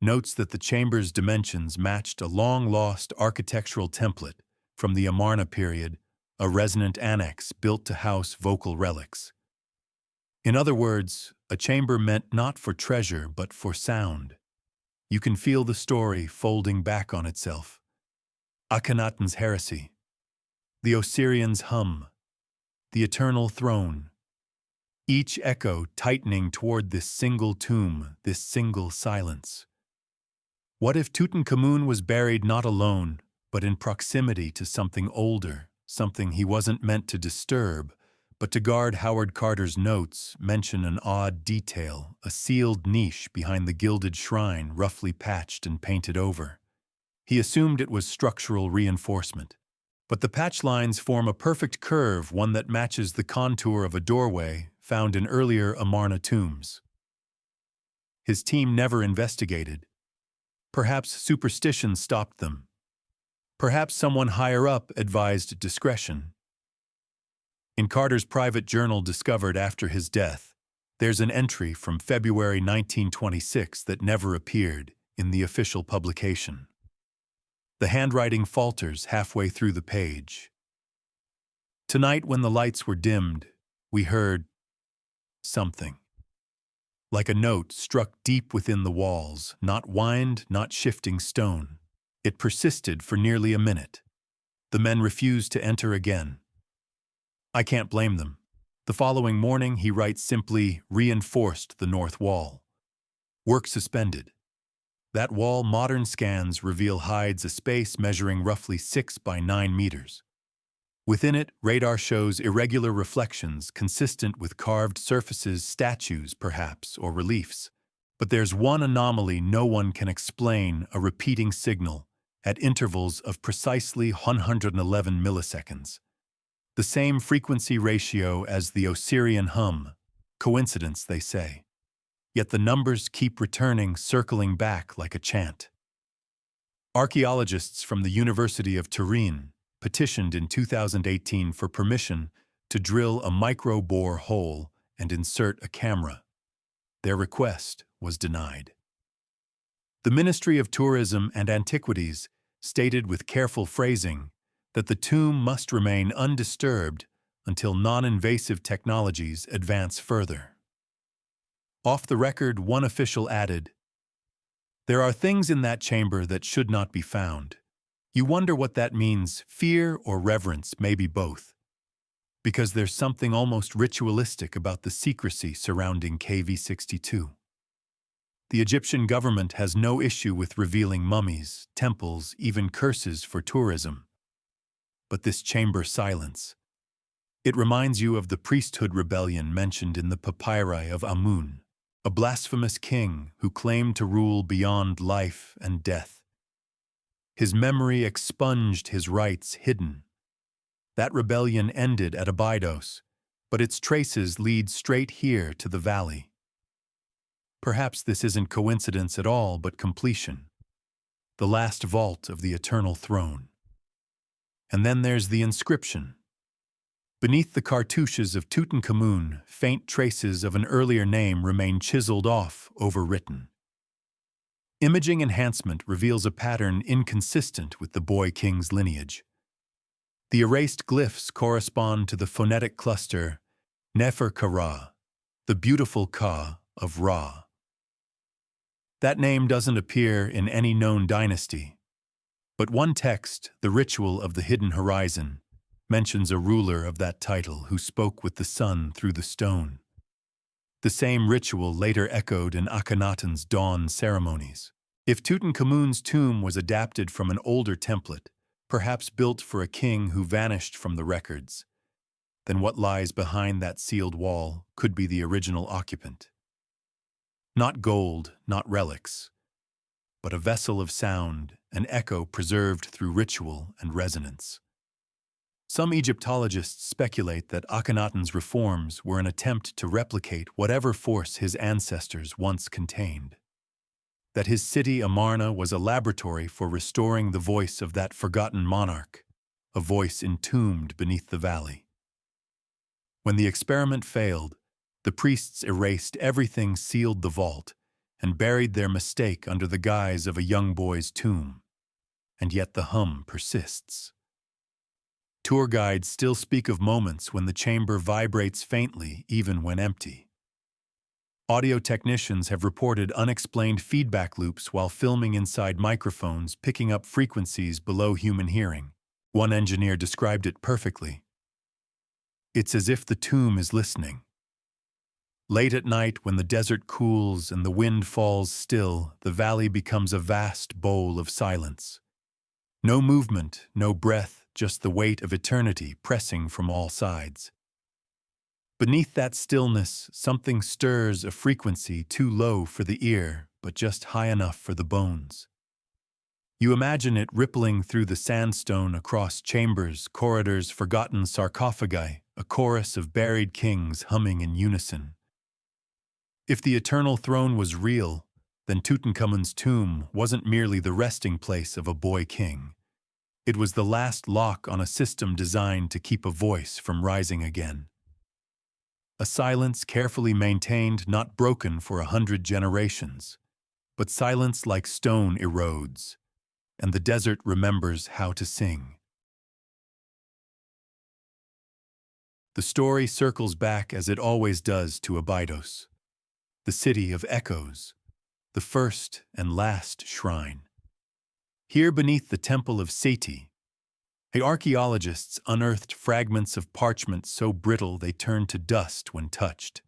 notes that the chamber's dimensions matched a long-lost architectural template from the Amarna period, a resonant annex built to house vocal relics. In other words, a chamber meant not for treasure but for sound. You can feel the story folding back on itself. Akhenaten's heresy, the Osirian's hum, the eternal throne. Each echo tightening toward this single tomb, this single silence. What if Tutankhamun was buried not alone, but in proximity to something older, something he wasn't meant to disturb, but to guard? Howard Carter's notes mention an odd detail, a sealed niche behind the gilded shrine, roughly patched and painted over. He assumed it was structural reinforcement. But the patch lines form a perfect curve, one that matches the contour of a doorway found in earlier Amarna tombs. His team never investigated. Perhaps superstition stopped them. Perhaps someone higher up advised discretion. In Carter's private journal discovered after his death, there's an entry from February 1926 that never appeared in the official publication. The handwriting falters halfway through the page. Tonight, when the lights were dimmed, we heard something. Like a note struck deep within the walls, not whined, not shifting stone. It persisted for nearly a minute. The men refused to enter again. I can't blame them. The following morning, he writes simply, reinforced the north wall. Work suspended. That wall, modern scans reveal, hides a space measuring roughly 6 by 9 meters. Within it, radar shows irregular reflections consistent with carved surfaces, statues perhaps, or reliefs. But there's one anomaly no one can explain, a repeating signal at intervals of precisely 111 milliseconds. The same frequency ratio as the Osirian hum. Coincidence, they say. Yet the numbers keep returning, circling back like a chant. Archaeologists from the University of Turin petitioned in 2018 for permission to drill a micro-bore hole and insert a camera. Their request was denied. The Ministry of Tourism and Antiquities stated with careful phrasing that the tomb must remain undisturbed until non-invasive technologies advance further. Off the record, one official added, "There are things in that chamber that should not be found. You wonder what that means, fear or reverence, maybe both, because there's something almost ritualistic about the secrecy surrounding KV-62. The Egyptian government has no issue with revealing mummies, temples, even curses for tourism. But this chamber silence, it reminds you of the priesthood rebellion mentioned in the papyri of Amun, a blasphemous king who claimed to rule beyond life and death. His memory expunged his rights hidden. That rebellion ended at Abydos, but its traces lead straight here to the valley. Perhaps this isn't coincidence at all, but completion. The last vault of the eternal throne. And then there's the inscription. Beneath the cartouches of Tutankhamun, faint traces of an earlier name remain chiseled off, overwritten. Imaging enhancement reveals a pattern inconsistent with the boy king's lineage. The erased glyphs correspond to the phonetic cluster Nefer-Ka-Ra, the beautiful Ka of Ra. That name doesn't appear in any known dynasty, but one text, the Ritual of the Hidden Horizon, mentions a ruler of that title who spoke with the sun through the stone. The same ritual later echoed in Akhenaten's dawn ceremonies. If Tutankhamun's tomb was adapted from an older template, perhaps built for a king who vanished from the records, then what lies behind that sealed wall could be the original occupant. Not gold, not relics, but a vessel of sound, an echo preserved through ritual and resonance. Some Egyptologists speculate that Akhenaten's reforms were an attempt to replicate whatever force his ancestors once contained. That his city Amarna was a laboratory for restoring the voice of that forgotten monarch, a voice entombed beneath the valley. When the experiment failed, the priests erased everything, sealed the vault, and buried their mistake under the guise of a young boy's tomb. And yet the hum persists. Tour guides still speak of moments when the chamber vibrates faintly, even when empty. Audio technicians have reported unexplained feedback loops while filming inside microphones, picking up frequencies below human hearing. One engineer described it perfectly. It's as if the tomb is listening. Late at night, when the desert cools and the wind falls still, the valley becomes a vast bowl of silence. No movement, no breath, just the weight of eternity pressing from all sides. Beneath that stillness, something stirs, a frequency too low for the ear, but just high enough for the bones. You imagine it rippling through the sandstone, across chambers, corridors, forgotten sarcophagi, a chorus of buried kings humming in unison. If the eternal throne was real, then Tutankhamun's tomb wasn't merely the resting place of a boy king. It was the last lock on a system designed to keep a voice from rising again. A silence carefully maintained, not broken for 100 generations, but silence like stone erodes, and the desert remembers how to sing. The story circles back, as it always does, to Abydos, the city of echoes, the first and last shrine. Here beneath the temple of Seti, archaeologists unearthed fragments of parchment so brittle they turned to dust when touched.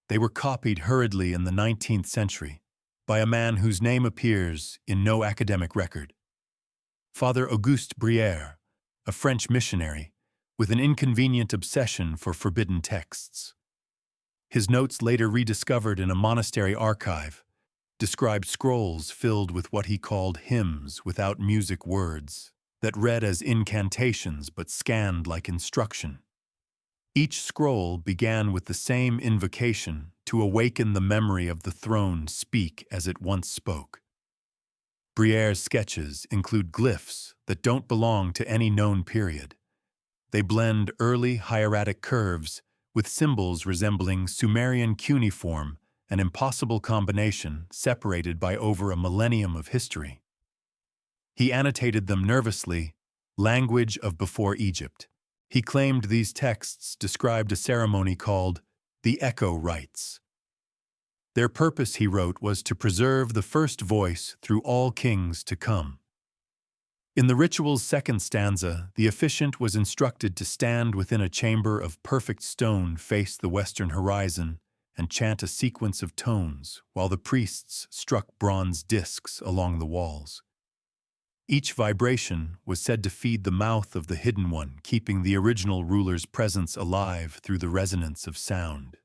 They were copied hurriedly in the 19th century by a man whose name appears in no academic record. Father Auguste Brière, a French missionary with an inconvenient obsession for forbidden texts. His notes, later rediscovered in a monastery archive, described scrolls filled with what he called hymns without music words, that read as incantations but scanned like instruction. Each scroll began with the same invocation to awaken the memory of the throne, speak as it once spoke. Brière's sketches include glyphs that don't belong to any known period. They blend early hieratic curves with symbols resembling Sumerian cuneiform, an impossible combination separated by over a millennium of history. He annotated them nervously, language of before Egypt. He claimed these texts described a ceremony called the Echo Rites. Their purpose, he wrote, was to preserve the first voice through all kings to come. In the ritual's second stanza, the officiant was instructed to stand within a chamber of perfect stone, face the western horizon, and chant a sequence of tones, while the priests struck bronze discs along the walls. Each vibration was said to feed the mouth of the hidden one, keeping the original ruler's presence alive through the resonance of sound.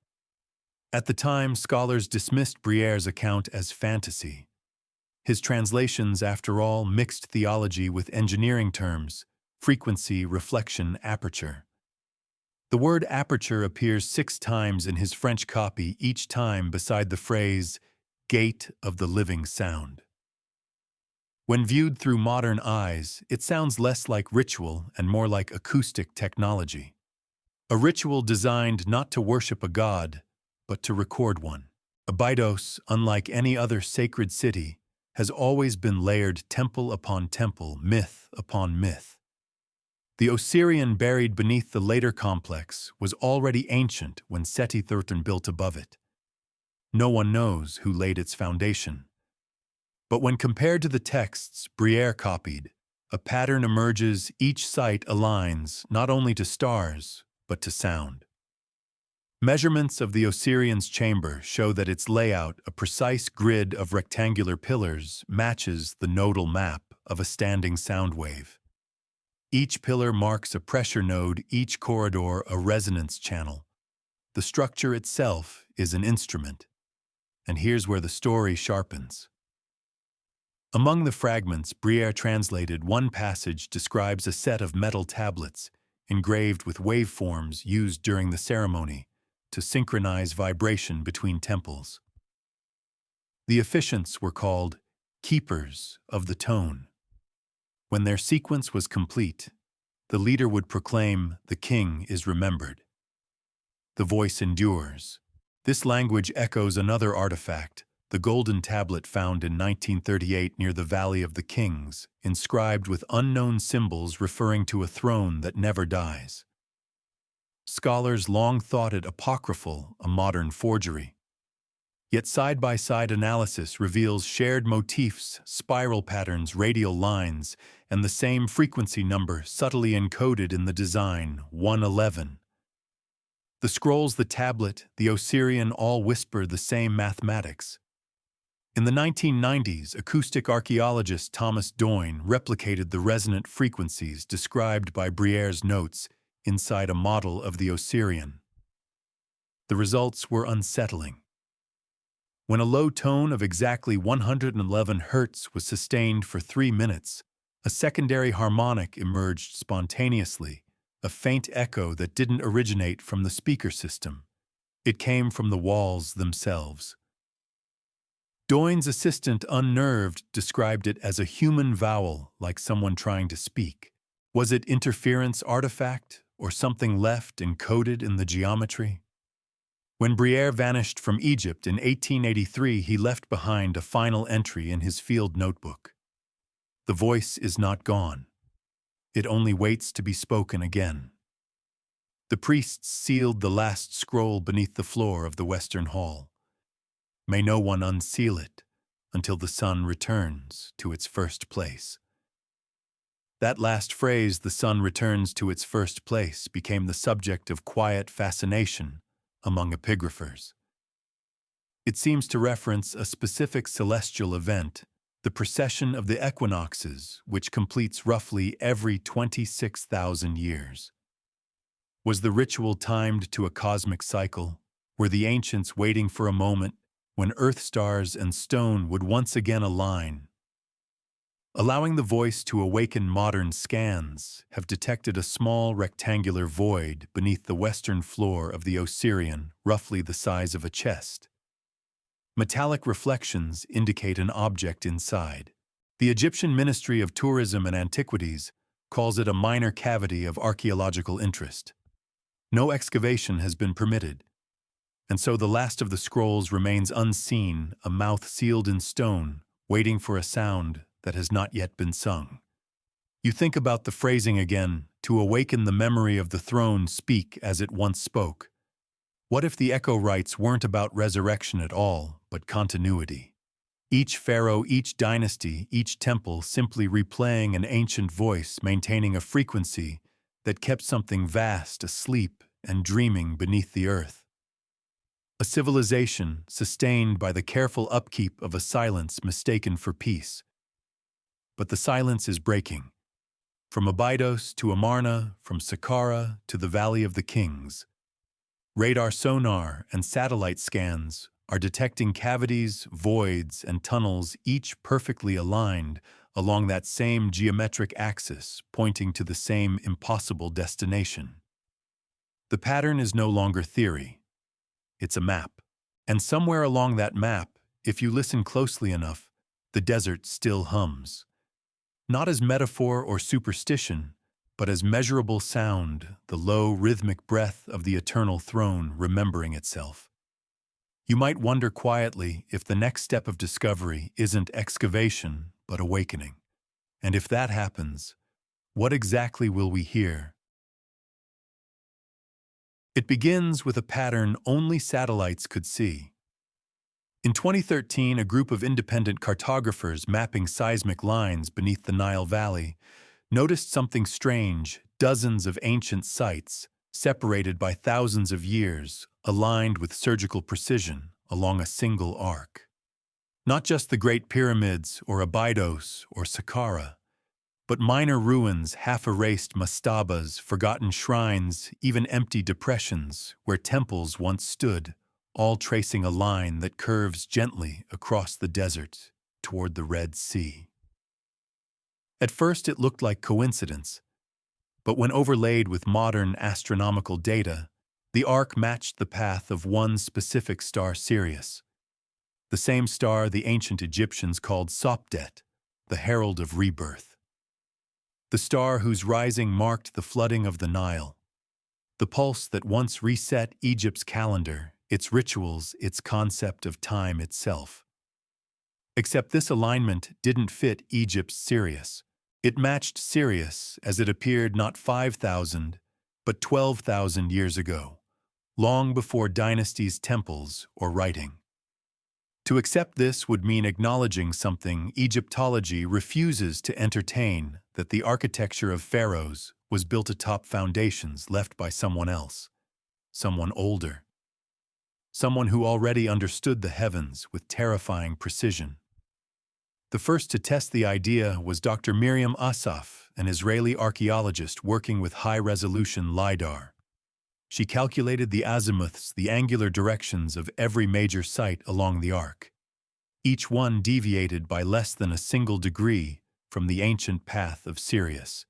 At the time, scholars dismissed Briere's account as fantasy. His translations, after all, mixed theology with engineering terms: frequency, reflection, aperture. The word aperture appears 6 times in his French copy, each time beside the phrase, "gate of the living sound." When viewed through modern eyes, it sounds less like ritual and more like acoustic technology. A ritual designed not to worship a god, but to record one. Abydos, unlike any other sacred city, has always been layered temple upon temple, myth upon myth. The Osirian buried beneath the later complex was already ancient when Seti III built above it. No one knows who laid its foundation. But when compared to the texts Briere copied, a pattern emerges: each site aligns not only to stars, but to sound. Measurements of the Osirian's chamber show that its layout, a precise grid of rectangular pillars, matches the nodal map of a standing sound wave. Each pillar marks a pressure node, each corridor a resonance channel. The structure itself is an instrument. And here's where the story sharpens. Among the fragments Briere translated, one passage describes a set of metal tablets engraved with waveforms used during the ceremony to synchronize vibration between temples. The officiants were called keepers of the tone. When their sequence was complete, the leader would proclaim, "The king is remembered." The voice endures. This language echoes another artifact, the golden tablet found in 1938 near the Valley of the Kings, inscribed with unknown symbols referring to a throne that never dies. Scholars long thought it apocryphal, a modern forgery. Yet side-by-side analysis reveals shared motifs, spiral patterns, radial lines, and the same frequency number subtly encoded in the design, 111. The scrolls, the tablet, the Osirian all whisper the same mathematics. In the 1990s, acoustic archaeologist Thomas Doyne replicated the resonant frequencies described by Briere's notes inside a model of the Osirian. The results were unsettling. When a low tone of exactly 111 Hz was sustained for 3 minutes, a secondary harmonic emerged spontaneously, a faint echo that didn't originate from the speaker system. It came from the walls themselves. Doyne's assistant, unnerved, described it as a human vowel, like someone trying to speak. Was it interference artifact, or something left encoded in the geometry? When Briere vanished from Egypt in 1883, he left behind a final entry in his field notebook. The voice is not gone. It only waits to be spoken again. The priests sealed the last scroll beneath the floor of the Western Hall. May no one unseal it until the sun returns to its first place. That last phrase, "the sun returns to its first place," became the subject of quiet fascination among epigraphers. It seems to reference a specific celestial event, the precession of the equinoxes, which completes roughly every 26,000 years. Was the ritual timed to a cosmic cycle? Were the ancients waiting for a moment when earth, stars, and stone would once again align? Allowing the voice to awaken, modern scans have detected a small rectangular void beneath the western floor of the Osirian, roughly the size of a chest. Metallic reflections indicate an object inside. The Egyptian Ministry of Tourism and Antiquities calls it a minor cavity of archaeological interest. No excavation has been permitted, and so the last of the scrolls remains unseen, a mouth sealed in stone, waiting for a sound that has not yet been sung. You think about the phrasing again, "to awaken the memory of the throne, speak as it once spoke." What if the echo rites weren't about resurrection at all, but continuity? Each pharaoh, each dynasty, each temple simply replaying an ancient voice, maintaining a frequency that kept something vast asleep and dreaming beneath the earth. A civilization sustained by the careful upkeep of a silence mistaken for peace. But the silence is breaking. From Abydos to Amarna, from Saqqara to the Valley of the Kings. Radar sonar and satellite scans are detecting cavities, voids, and tunnels, each perfectly aligned along that same geometric axis, pointing to the same impossible destination. The pattern is no longer theory. It's a map. And somewhere along that map, if you listen closely enough, the desert still hums. Not as metaphor or superstition, but as measurable sound, the low, rhythmic breath of the eternal throne remembering itself. You might wonder quietly if the next step of discovery isn't excavation, but awakening. And if that happens, what exactly will we hear? It begins with a pattern only satellites could see. In 2013, a group of independent cartographers mapping seismic lines beneath the Nile Valley noticed something strange: dozens of ancient sites, separated by thousands of years, aligned with surgical precision along a single arc. Not just the Great Pyramids or Abydos or Saqqara, but minor ruins, half-erased mastabas, forgotten shrines, even empty depressions where temples once stood, all tracing a line that curves gently across the desert toward the Red Sea. At first it looked like coincidence, but when overlaid with modern astronomical data, the arc matched the path of one specific star, Sirius, the same star the ancient Egyptians called Sopdet, the herald of rebirth. The star whose rising marked the flooding of the Nile, the pulse that once reset Egypt's calendar, its rituals, its concept of time itself. Except this alignment didn't fit Egypt's Sirius. It matched Sirius as it appeared not 5,000, but 12,000 years ago, long before dynasties, temples, or writing. To accept this would mean acknowledging something Egyptology refuses to entertain: that the architecture of pharaohs was built atop foundations left by someone else, someone older, someone who already understood the heavens with terrifying precision. The first to test the idea was Dr. Miriam Asaf, an Israeli archaeologist working with high-resolution LiDAR. She calculated the azimuths, the angular directions of every major site along the arc. Each one deviated by less than a single degree from the ancient path of Sirius.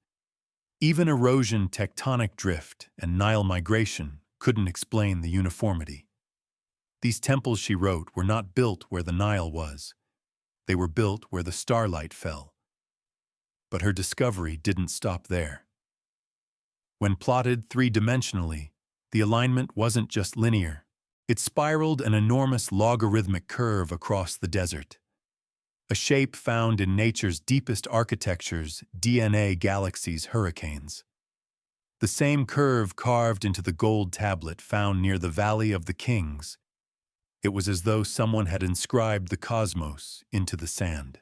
Even erosion, tectonic drift, and Nile migration couldn't explain the uniformity. These temples, she wrote, were not built where the Nile was. They were built where the starlight fell. But her discovery didn't stop there. When plotted three-dimensionally, the alignment wasn't just linear. It spiraled an enormous logarithmic curve across the desert, a shape found in nature's deepest architectures, DNA galaxies, hurricanes. The same curve carved into the gold tablet found near the Valley of the Kings. It was as though someone had inscribed the cosmos into the sand.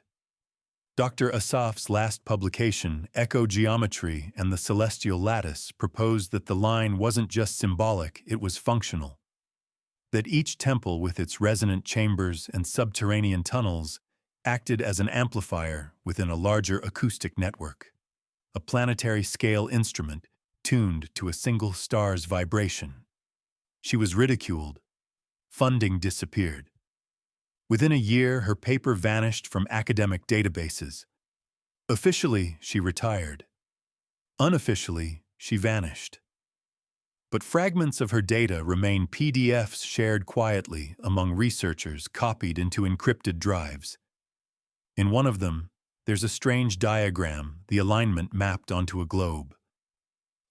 Dr. Asaf's last publication, Echogeometry and the Celestial Lattice, proposed that the line wasn't just symbolic, it was functional. That each temple, with its resonant chambers and subterranean tunnels, acted as an amplifier within a larger acoustic network, a planetary-scale instrument tuned to a single star's vibration. She was ridiculed. Funding disappeared. Within a year, her paper vanished from academic databases. Officially, she retired. Unofficially, she vanished. But fragments of her data remain PDFs shared quietly among researchers, copied into encrypted drives. In one of them, there's a strange diagram, the alignment mapped onto a globe.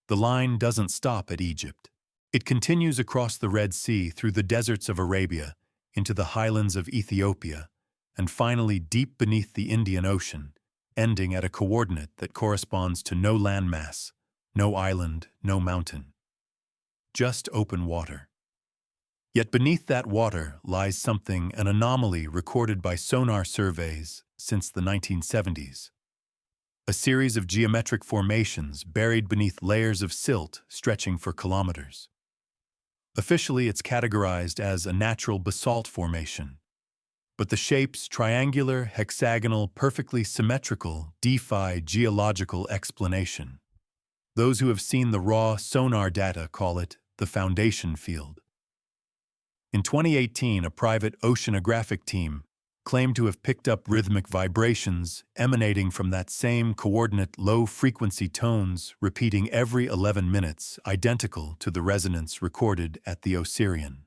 The line doesn't stop at Egypt. It continues across the Red Sea, through the deserts of Arabia, into the highlands of Ethiopia, and finally deep beneath the Indian Ocean, ending at a coordinate that corresponds to no landmass, no island, no mountain. Just open water. Yet beneath that water lies something, an anomaly recorded by sonar surveys since the 1970s. A series of geometric formations buried beneath layers of silt stretching for kilometers. Officially, it's categorized as a natural basalt formation, but the shapes, triangular, hexagonal, perfectly symmetrical, defy geological explanation. Those who have seen the raw sonar data call it the foundation field. In 2018, a private oceanographic team claimed to have picked up rhythmic vibrations emanating from that same coordinate low-frequency tones repeating every 11 minutes, identical to the resonance recorded at the Osirian.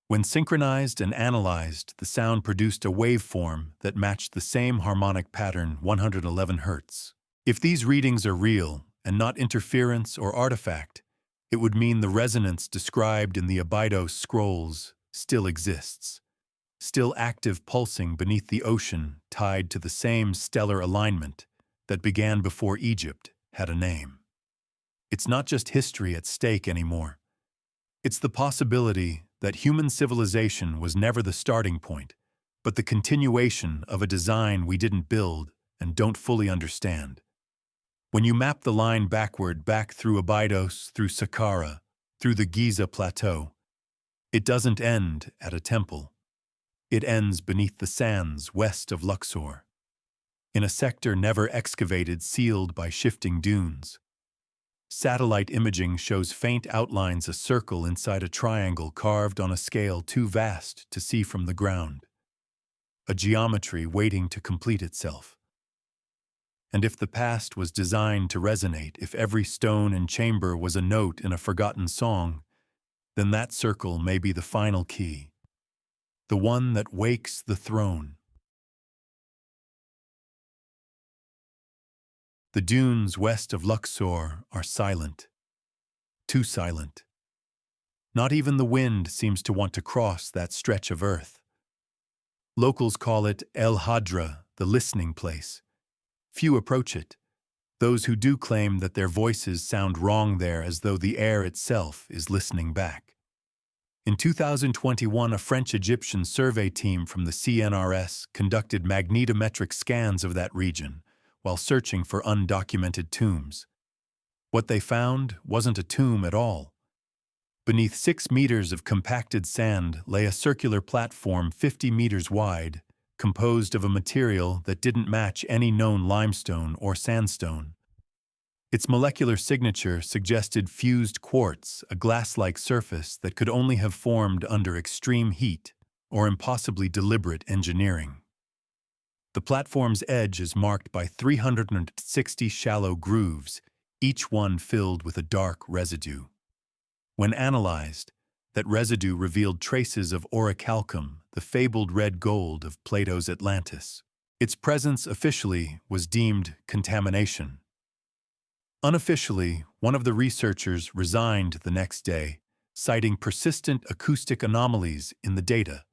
When synchronized and analyzed, the sound produced a waveform that matched the same harmonic pattern, 111 Hz. If these readings are real and not interference or artifact, it would mean the resonance described in the Abydos scrolls still exists, still active, pulsing beneath the ocean, tied to the same stellar alignment that began before Egypt had a name. It's not just history at stake anymore. It's the possibility that human civilization was never the starting point, but the continuation of a design we didn't build and don't fully understand. When you map the line backward, back through Abydos, through Saqqara, through the Giza Plateau, it doesn't end at a temple. It ends beneath the sands west of Luxor, in a sector never excavated, sealed by shifting dunes. Satellite imaging shows faint outlines, a circle inside a triangle carved on a scale too vast to see from the ground. A geometry waiting to complete itself. And if the past was designed to resonate, if every stone and chamber was a note in a forgotten song, then that circle may be the final key, the one that wakes the throne. The dunes west of Luxor are silent, too silent. Not even the wind seems to want to cross that stretch of earth. Locals call it El Hadra, the listening place. Few approach it. Those who do claim that their voices sound wrong there, as though the air itself is listening back. In 2021, a French-Egyptian survey team from the CNRS conducted magnetometric scans of that region while searching for undocumented tombs. What they found wasn't a tomb at all. Beneath 6 meters of compacted sand lay a circular platform 50 meters wide, composed of a material that didn't match any known limestone or sandstone. Its molecular signature suggested fused quartz, a glass-like surface that could only have formed under extreme heat or impossibly deliberate engineering. The platform's edge is marked by 360 shallow grooves, each one filled with a dark residue. When analyzed, that residue revealed traces of orichalcum, the fabled red gold of Plato's Atlantis. Its presence officially was deemed contamination. Unofficially, one of the researchers resigned the next day, citing persistent acoustic anomalies in the data.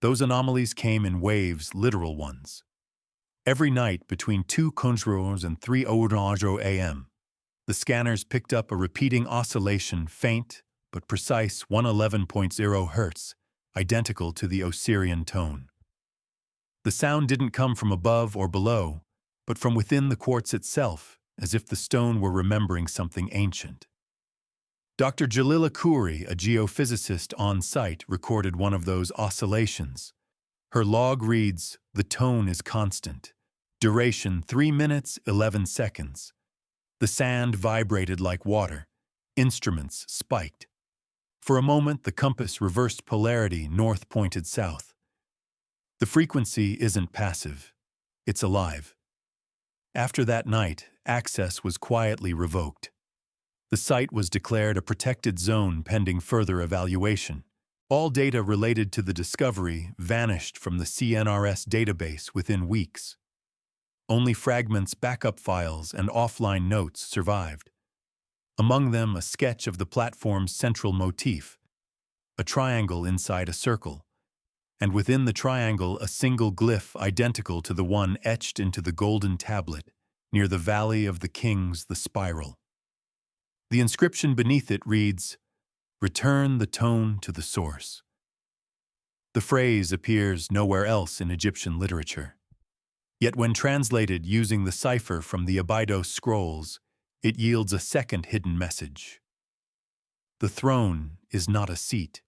Those anomalies came in waves, literal ones. Every night between 2 conjros and 3 a.m., the scanners picked up a repeating oscillation, faint but precise, 111.0 Hz, identical to the Osirian tone. The sound didn't come from above or below, but from within the quartz itself, as if the stone were remembering something ancient. Dr. Jalila Khoury, a geophysicist on site, recorded one of those oscillations. Her log reads, "The tone is constant. Duration 3 minutes, 11 seconds. The sand vibrated like water. Instruments spiked. For a moment, the compass reversed polarity, north pointed south. The frequency isn't passive. It's alive." After that night, access was quietly revoked. The site was declared a protected zone pending further evaluation. All data related to the discovery vanished from the CNRS database within weeks. Only fragments, backup files, and offline notes survived. Among them, a sketch of the platform's central motif, a triangle inside a circle, and within the triangle a single glyph identical to the one etched into the golden tablet near the Valley of the Kings, the spiral. The inscription beneath it reads, Return the tone to the source. The phrase appears nowhere else in Egyptian literature. Yet when translated using the cipher from the Abydos scrolls, it yields a second hidden message. The throne is not a seat.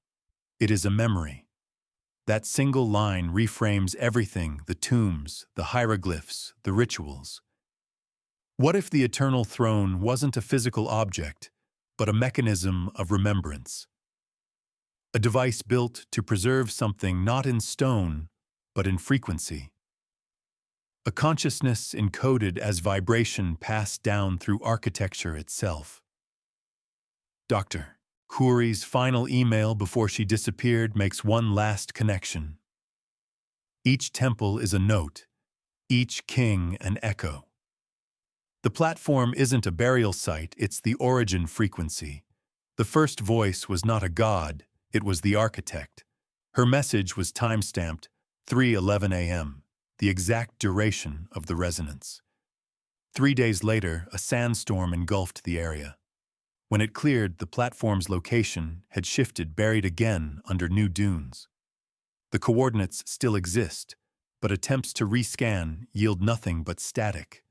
It is a memory. That single line reframes everything: the tombs, the hieroglyphs, the rituals. What if the eternal throne wasn't a physical object, but a mechanism of remembrance? A device built to preserve something not in stone, but in frequency. A consciousness encoded as vibration passed down through architecture itself. Dr. Khoury's final email before she disappeared makes one last connection. Each temple is a note, each king an echo. The platform isn't a burial site, it's the origin frequency. The first voice was not a god, it was the architect. Her message was time-stamped 3:11 a.m., the exact duration of the resonance. 3 days later, a sandstorm engulfed the area. When it cleared, the platform's location had shifted, buried again under new dunes. The coordinates still exist, but attempts to rescan yield nothing but static.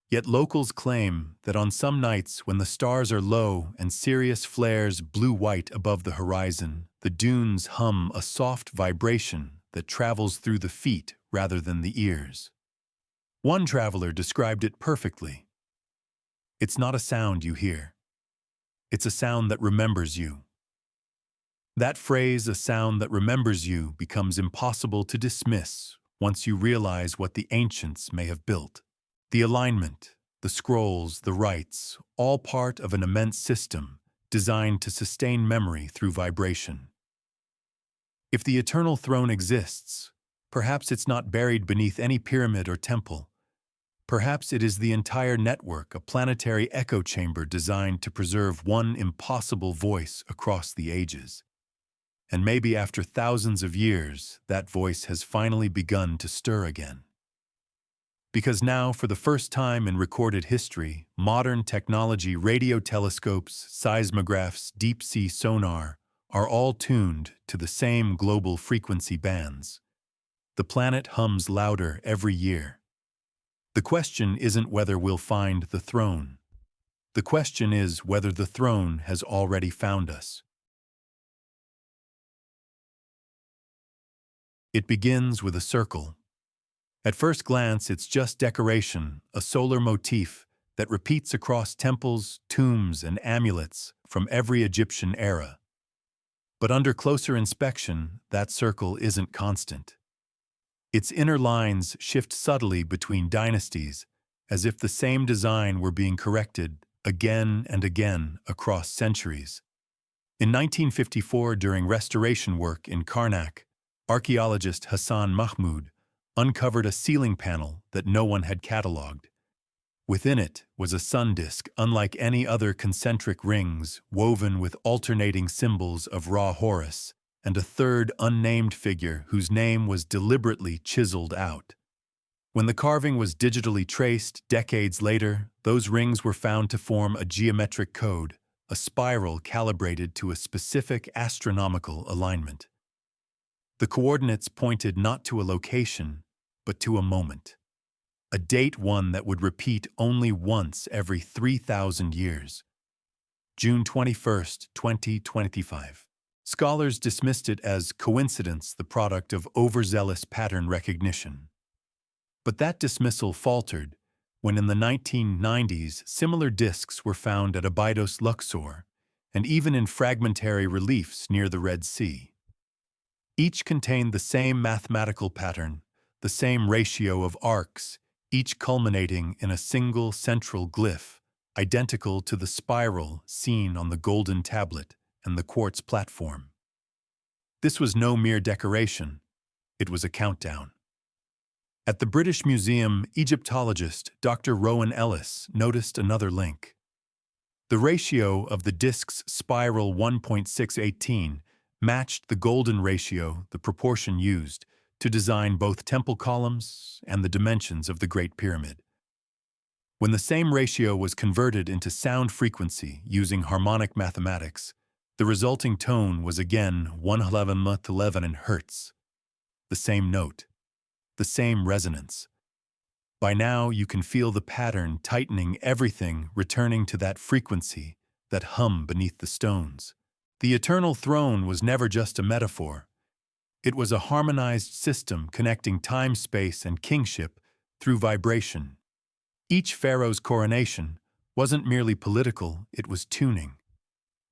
Yet locals claim that on some nights when the stars are low and Sirius flares blue-white above the horizon, the dunes hum a soft vibration that travels through the feet rather than the ears. One traveler described it perfectly. It's not a sound you hear. It's a sound that remembers you. That phrase, "a sound that remembers you," becomes impossible to dismiss once you realize what the ancients may have built. The alignment, the scrolls, the rites, all part of an immense system designed to sustain memory through vibration. If the eternal throne exists, perhaps it's not buried beneath any pyramid or temple. Perhaps it is the entire network, a planetary echo chamber designed to preserve one impossible voice across the ages. And maybe after thousands of years, that voice has finally begun to stir again. Because now, for the first time in recorded history, modern technology, radio telescopes, seismographs, deep-sea sonar, are all tuned to the same global frequency bands. The planet hums louder every year. The question isn't whether we'll find the throne. The question is whether the throne has already found us. It begins with a circle. At first glance, it's just decoration, a solar motif that repeats across temples, tombs, and amulets from every Egyptian era. But under closer inspection, that circle isn't constant. Its inner lines shift subtly between dynasties, as if the same design were being corrected again and again across centuries. In 1954, during restoration work in Karnak, archaeologist Hassan Mahmoud uncovered a ceiling panel that no one had catalogued. Within it was a sun disk unlike any other, concentric rings woven with alternating symbols of Ra Horus, and a third unnamed figure whose name was deliberately chiseled out. When the carving was digitally traced decades later, those rings were found to form a geometric code, a spiral calibrated to a specific astronomical alignment. The coordinates pointed not to a location, but to a moment. A date, one that would repeat only once every 3,000 years. June 21, 2025. Scholars dismissed it as coincidence, the product of overzealous pattern recognition. But that dismissal faltered when in the 1990s similar discs were found at Abydos, Luxor, and even in fragmentary reliefs near the Red Sea. Each contained the same mathematical pattern, the same ratio of arcs, each culminating in a single central glyph, identical to the spiral seen on the golden tablet and the quartz platform. This was no mere decoration, it was a countdown. At the British Museum, Egyptologist Dr. Rowan Ellis noticed another link. The ratio of the disk's spiral 1.618 matched the golden ratio, the proportion used to design both temple columns and the dimensions of the Great Pyramid. When the same ratio was converted into sound frequency using harmonic mathematics, The resulting tone was again 111 in hertz, the same note, the same resonance. By now you can feel the pattern tightening, everything returning to that frequency, that hum beneath the stones. The eternal throne was never just a metaphor. It was a harmonized system connecting time, space, and kingship through vibration. Each pharaoh's coronation wasn't merely political, it was tuning.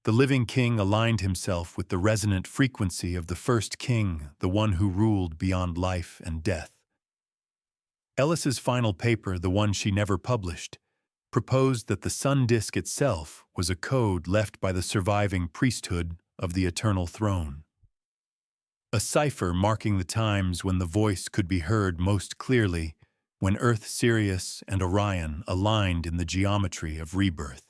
The living king aligned himself with the resonant frequency of the first king, the one who ruled beyond life and death. Ellis's final paper, the one she never published, proposed that the sun disk itself was a code left by the surviving priesthood of the eternal throne. A cipher marking the times when the voice could be heard most clearly, when Earth, Sirius, and Orion aligned in the geometry of rebirth.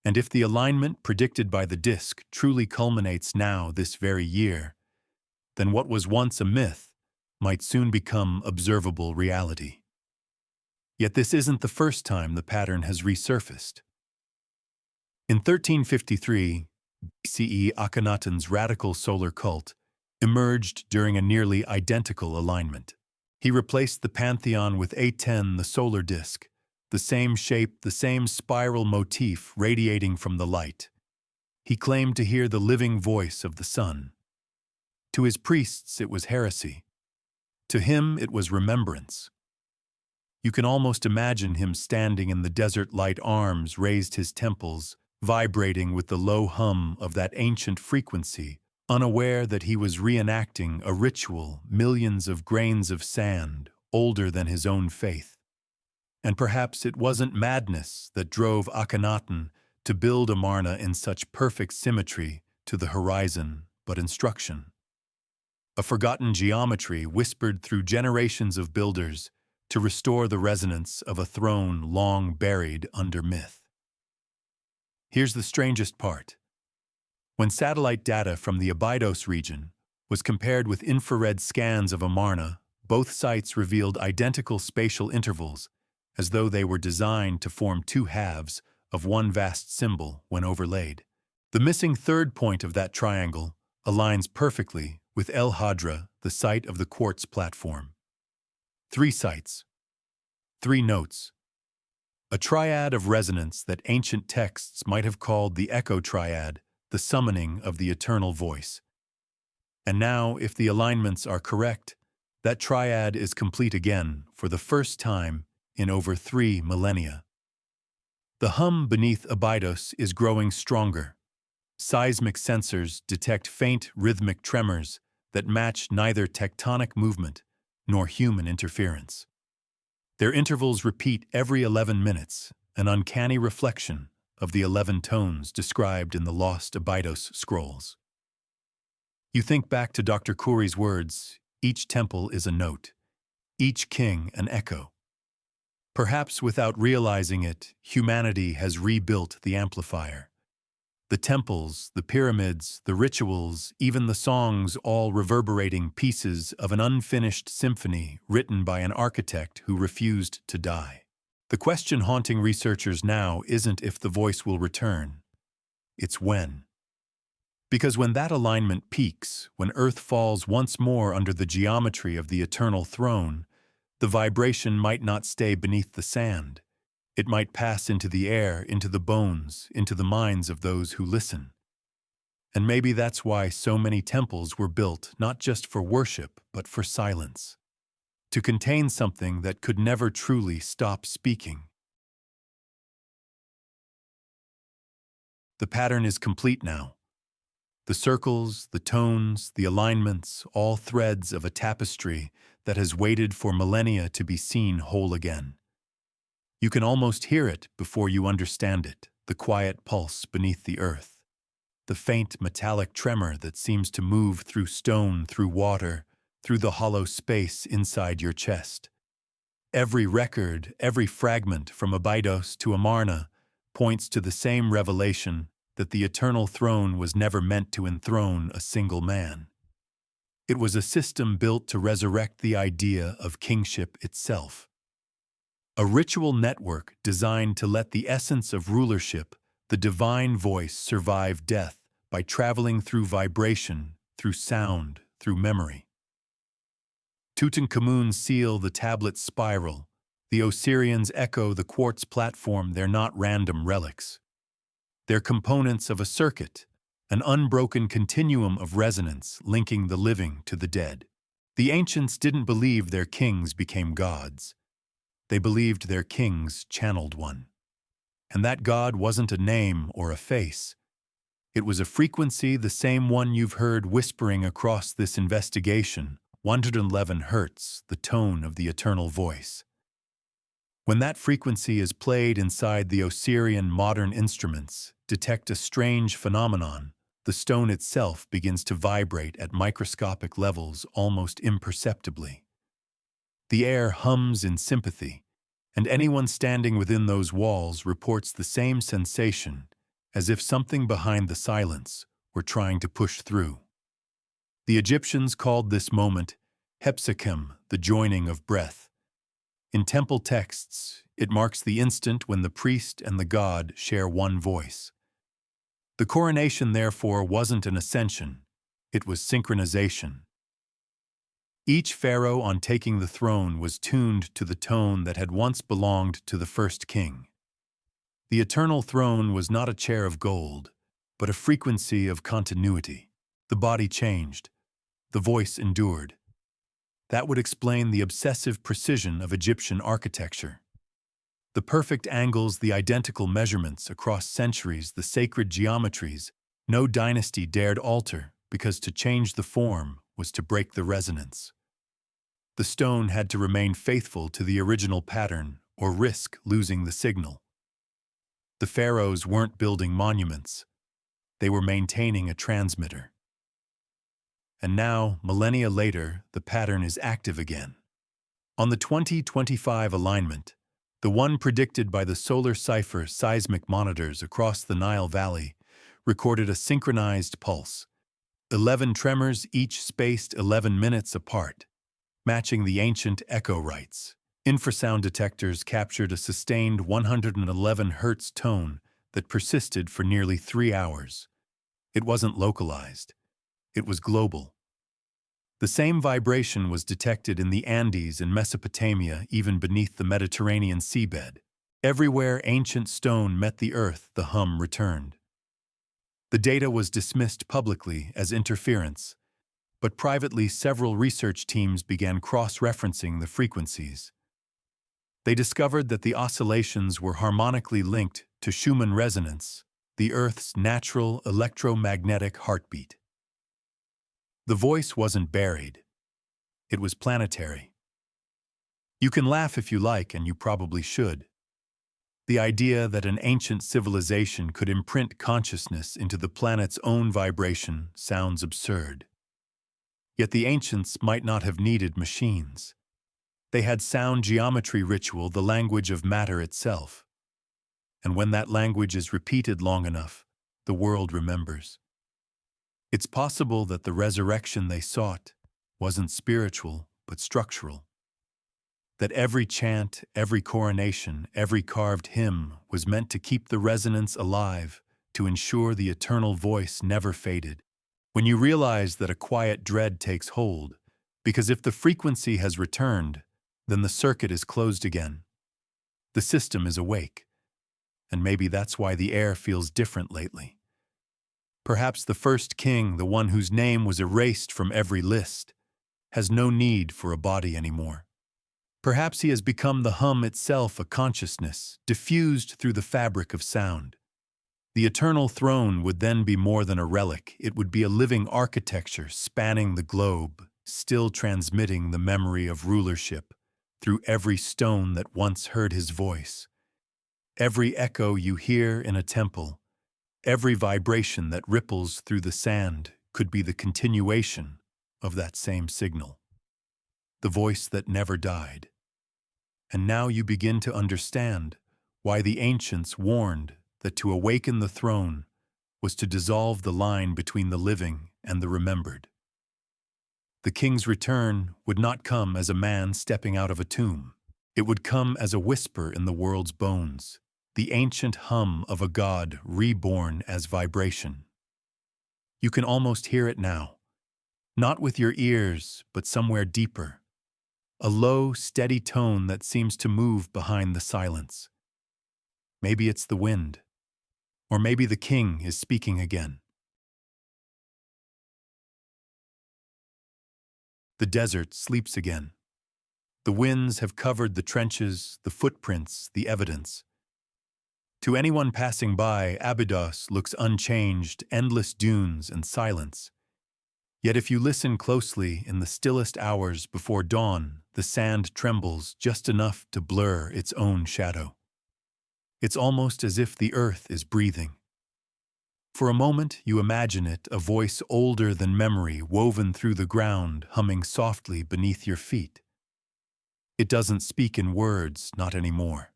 And if the alignment predicted by the disk truly culminates now this very year, then what was once a myth might soon become observable reality. Yet this isn't the first time the pattern has resurfaced. In 1353, BCE, Akhenaten's radical solar cult emerged during a nearly identical alignment. He replaced the pantheon with A10, the solar disk, the same shape, the same spiral motif radiating from the light. He claimed to hear the living voice of the sun. To his priests it was heresy. To him it was remembrance. You can almost imagine him standing in the desert, light arms raised, his temples vibrating with the low hum of that ancient frequency, unaware that he was reenacting a ritual millions of grains of sand older than his own faith. And perhaps it wasn't madness that drove Akhenaten to build Amarna in such perfect symmetry to the horizon, but instruction. A forgotten geometry whispered through generations of builders to restore the resonance of a throne long buried under myth. Here's the strangest part. When satellite data from the Abydos region was compared with infrared scans of Amarna, both sites revealed identical spatial intervals, as though they were designed to form two halves of one vast symbol when overlaid. The missing third point of that triangle aligns perfectly with El Hadra, the site of the quartz platform. 3 sites, 3 notes, a triad of resonance that ancient texts might have called the echo triad, the summoning of the eternal voice. And now, if the alignments are correct, that triad is complete again for the first time in over 3 millennia. The hum beneath Abydos is growing stronger. Seismic sensors detect faint rhythmic tremors that match neither tectonic movement nor human interference. Their intervals repeat every 11 minutes, an uncanny reflection of the 11 tones described in the lost Abydos scrolls. You think back to Dr. Khoury's words, each temple is a note, each king an echo. Perhaps without realizing it, humanity has rebuilt the amplifier. The temples, the pyramids, the rituals, even the songs, all reverberating pieces of an unfinished symphony written by an architect who refused to die. The question haunting researchers now isn't if the voice will return, it's when. Because when that alignment peaks, when Earth falls once more under the geometry of the eternal throne, the vibration might not stay beneath the sand. It might pass into the air, into the bones, into the minds of those who listen. And maybe that's why so many temples were built not just for worship, but for silence, to contain something that could never truly stop speaking. The pattern is complete now. The circles, the tones, the alignments, all threads of a tapestry that has waited for millennia to be seen whole again. You can almost hear it before you understand it, the quiet pulse beneath the earth, the faint metallic tremor that seems to move through stone, through water, through the hollow space inside your chest. Every record, every fragment from Abydos to Amarna points to the same revelation that the eternal throne was never meant to enthrone a single man. It was a system built to resurrect the idea of kingship itself. A ritual network designed to let the essence of rulership The divine voice survived death by traveling through vibration, through sound, through memory. Tutankhamun's seal the tablet's spiral. The Osirians echo the quartz platform. They're not random relics. They're components of a circuit, an unbroken continuum of resonance linking the living to the dead. The ancients didn't believe their kings became gods. They believed their kings channeled one. And that god wasn't a name or a face. It was a frequency, the same one you've heard whispering across this investigation, 111 hertz, the tone of the eternal voice. When that frequency is played inside the Osirian modern instruments, detect a strange phenomenon. The stone itself begins to vibrate at microscopic levels almost imperceptibly. The air hums in sympathy, and anyone standing within those walls reports the same sensation, as if something behind the silence were trying to push through. The Egyptians called this moment hepsichem, the joining of breath. In temple texts, it marks the instant when the priest and the god share one voice. The coronation, therefore, wasn't an ascension, it was synchronization. Each pharaoh on taking the throne was tuned to the tone that had once belonged to the first king. The eternal throne was not a chair of gold, but a frequency of continuity. The body changed, the voice endured. That would explain the obsessive precision of Egyptian architecture. The perfect angles, the identical measurements across centuries, the sacred geometries, no dynasty dared alter, because to change the form was to break the resonance. The stone had to remain faithful to the original pattern or risk losing the signal. The pharaohs weren't building monuments. They were maintaining a transmitter. And now, millennia later, the pattern is active again. On the 2025 alignment, the one predicted by the solar cipher seismic monitors across the Nile Valley, recorded a synchronized pulse. 11 tremors, each spaced 11 minutes apart, matching the ancient echo rites. Infrasound detectors captured a sustained 111 hertz tone that persisted for nearly 3 hours. It wasn't localized. It was global. The same vibration was detected in the Andes in Mesopotamia, even beneath the Mediterranean seabed. Everywhere ancient stone met the earth, the hum returned. The data was dismissed publicly as interference, but privately several research teams began cross-referencing the frequencies. They discovered that the oscillations were harmonically linked to Schumann resonance, the Earth's natural electromagnetic heartbeat. The voice wasn't buried. It was planetary. You can laugh if you like, and you probably should. The idea that an ancient civilization could imprint consciousness into the planet's own vibration sounds absurd. Yet the ancients might not have needed machines. They had sound geometry ritual, the language of matter itself. And when that language is repeated long enough, the world remembers. It's possible that the resurrection they sought wasn't spiritual, but structural. That every chant, every coronation, every carved hymn was meant to keep the resonance alive, to ensure the eternal voice never faded. When you realize that a quiet dread takes hold, because if the frequency has returned, then the circuit is closed again. The system is awake. And maybe that's why the air feels different lately. Perhaps the first king, the one whose name was erased from every list, has no need for a body anymore. Perhaps he has become the hum itself, a consciousness, diffused through the fabric of sound. The eternal throne would then be more than a relic. It would be a living architecture spanning the globe, still transmitting the memory of rulership through every stone that once heard his voice. Every echo you hear in a temple, every vibration that ripples through the sand could be the continuation of that same signal. The voice that never died. And now you begin to understand why the ancients warned that to awaken the throne was to dissolve the line between the living and the remembered. The king's return would not come as a man stepping out of a tomb. It would come as a whisper in the world's bones, the ancient hum of a god reborn as vibration. You can almost hear it now, not with your ears, but somewhere deeper. A low, steady tone that seems to move behind the silence. Maybe it's the wind, or maybe the king is speaking again. The desert sleeps again. The winds have covered the trenches, the footprints, the evidence. To anyone passing by, Abydos looks unchanged, endless dunes and silence. Yet if you listen closely in the stillest hours before dawn, the sand trembles just enough to blur its own shadow. It's almost as if the earth is breathing. For a moment, you imagine it, a voice older than memory woven through the ground, humming softly beneath your feet. It doesn't speak in words, not anymore.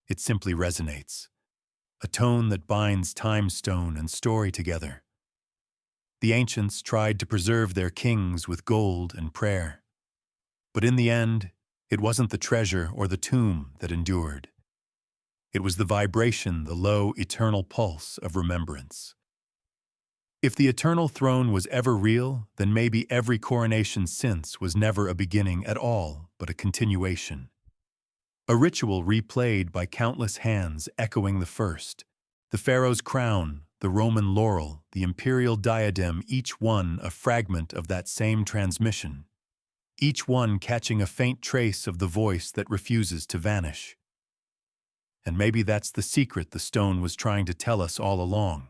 It simply resonates, a tone that binds time stone and story together. The ancients tried to preserve their kings with gold and prayer. But in the end, it wasn't the treasure or the tomb that endured. It was the vibration, the low, eternal pulse of remembrance. If the eternal throne was ever real, then maybe every coronation since was never a beginning at all, but a continuation. A ritual replayed by countless hands echoing the first. The pharaoh's crown, the Roman laurel, the imperial diadem, each one a fragment of that same transmission. Each one catching a faint trace of the voice that refuses to vanish. And maybe that's the secret the stone was trying to tell us all along.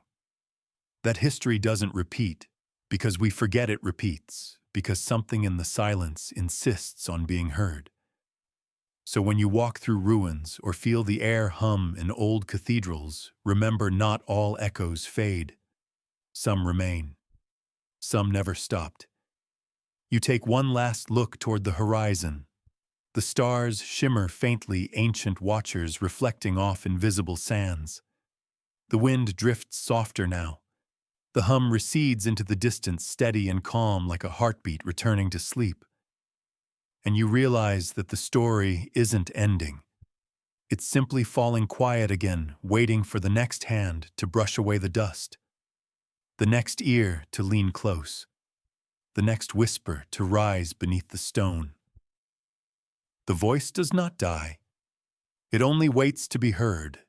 That history doesn't repeat, because we forget it repeats, because something in the silence insists on being heard. So when you walk through ruins or feel the air hum in old cathedrals, remember not all echoes fade. Some remain. Some never stopped. You take one last look toward the horizon. The stars shimmer faintly, ancient watchers reflecting off invisible sands. The wind drifts softer now. The hum recedes into the distance, steady and calm like a heartbeat returning to sleep. And you realize that the story isn't ending. It's simply falling quiet again, waiting for the next hand to brush away the dust, the next ear to lean close, the next whisper to rise beneath the stone. The voice does not die. It only waits to be heard,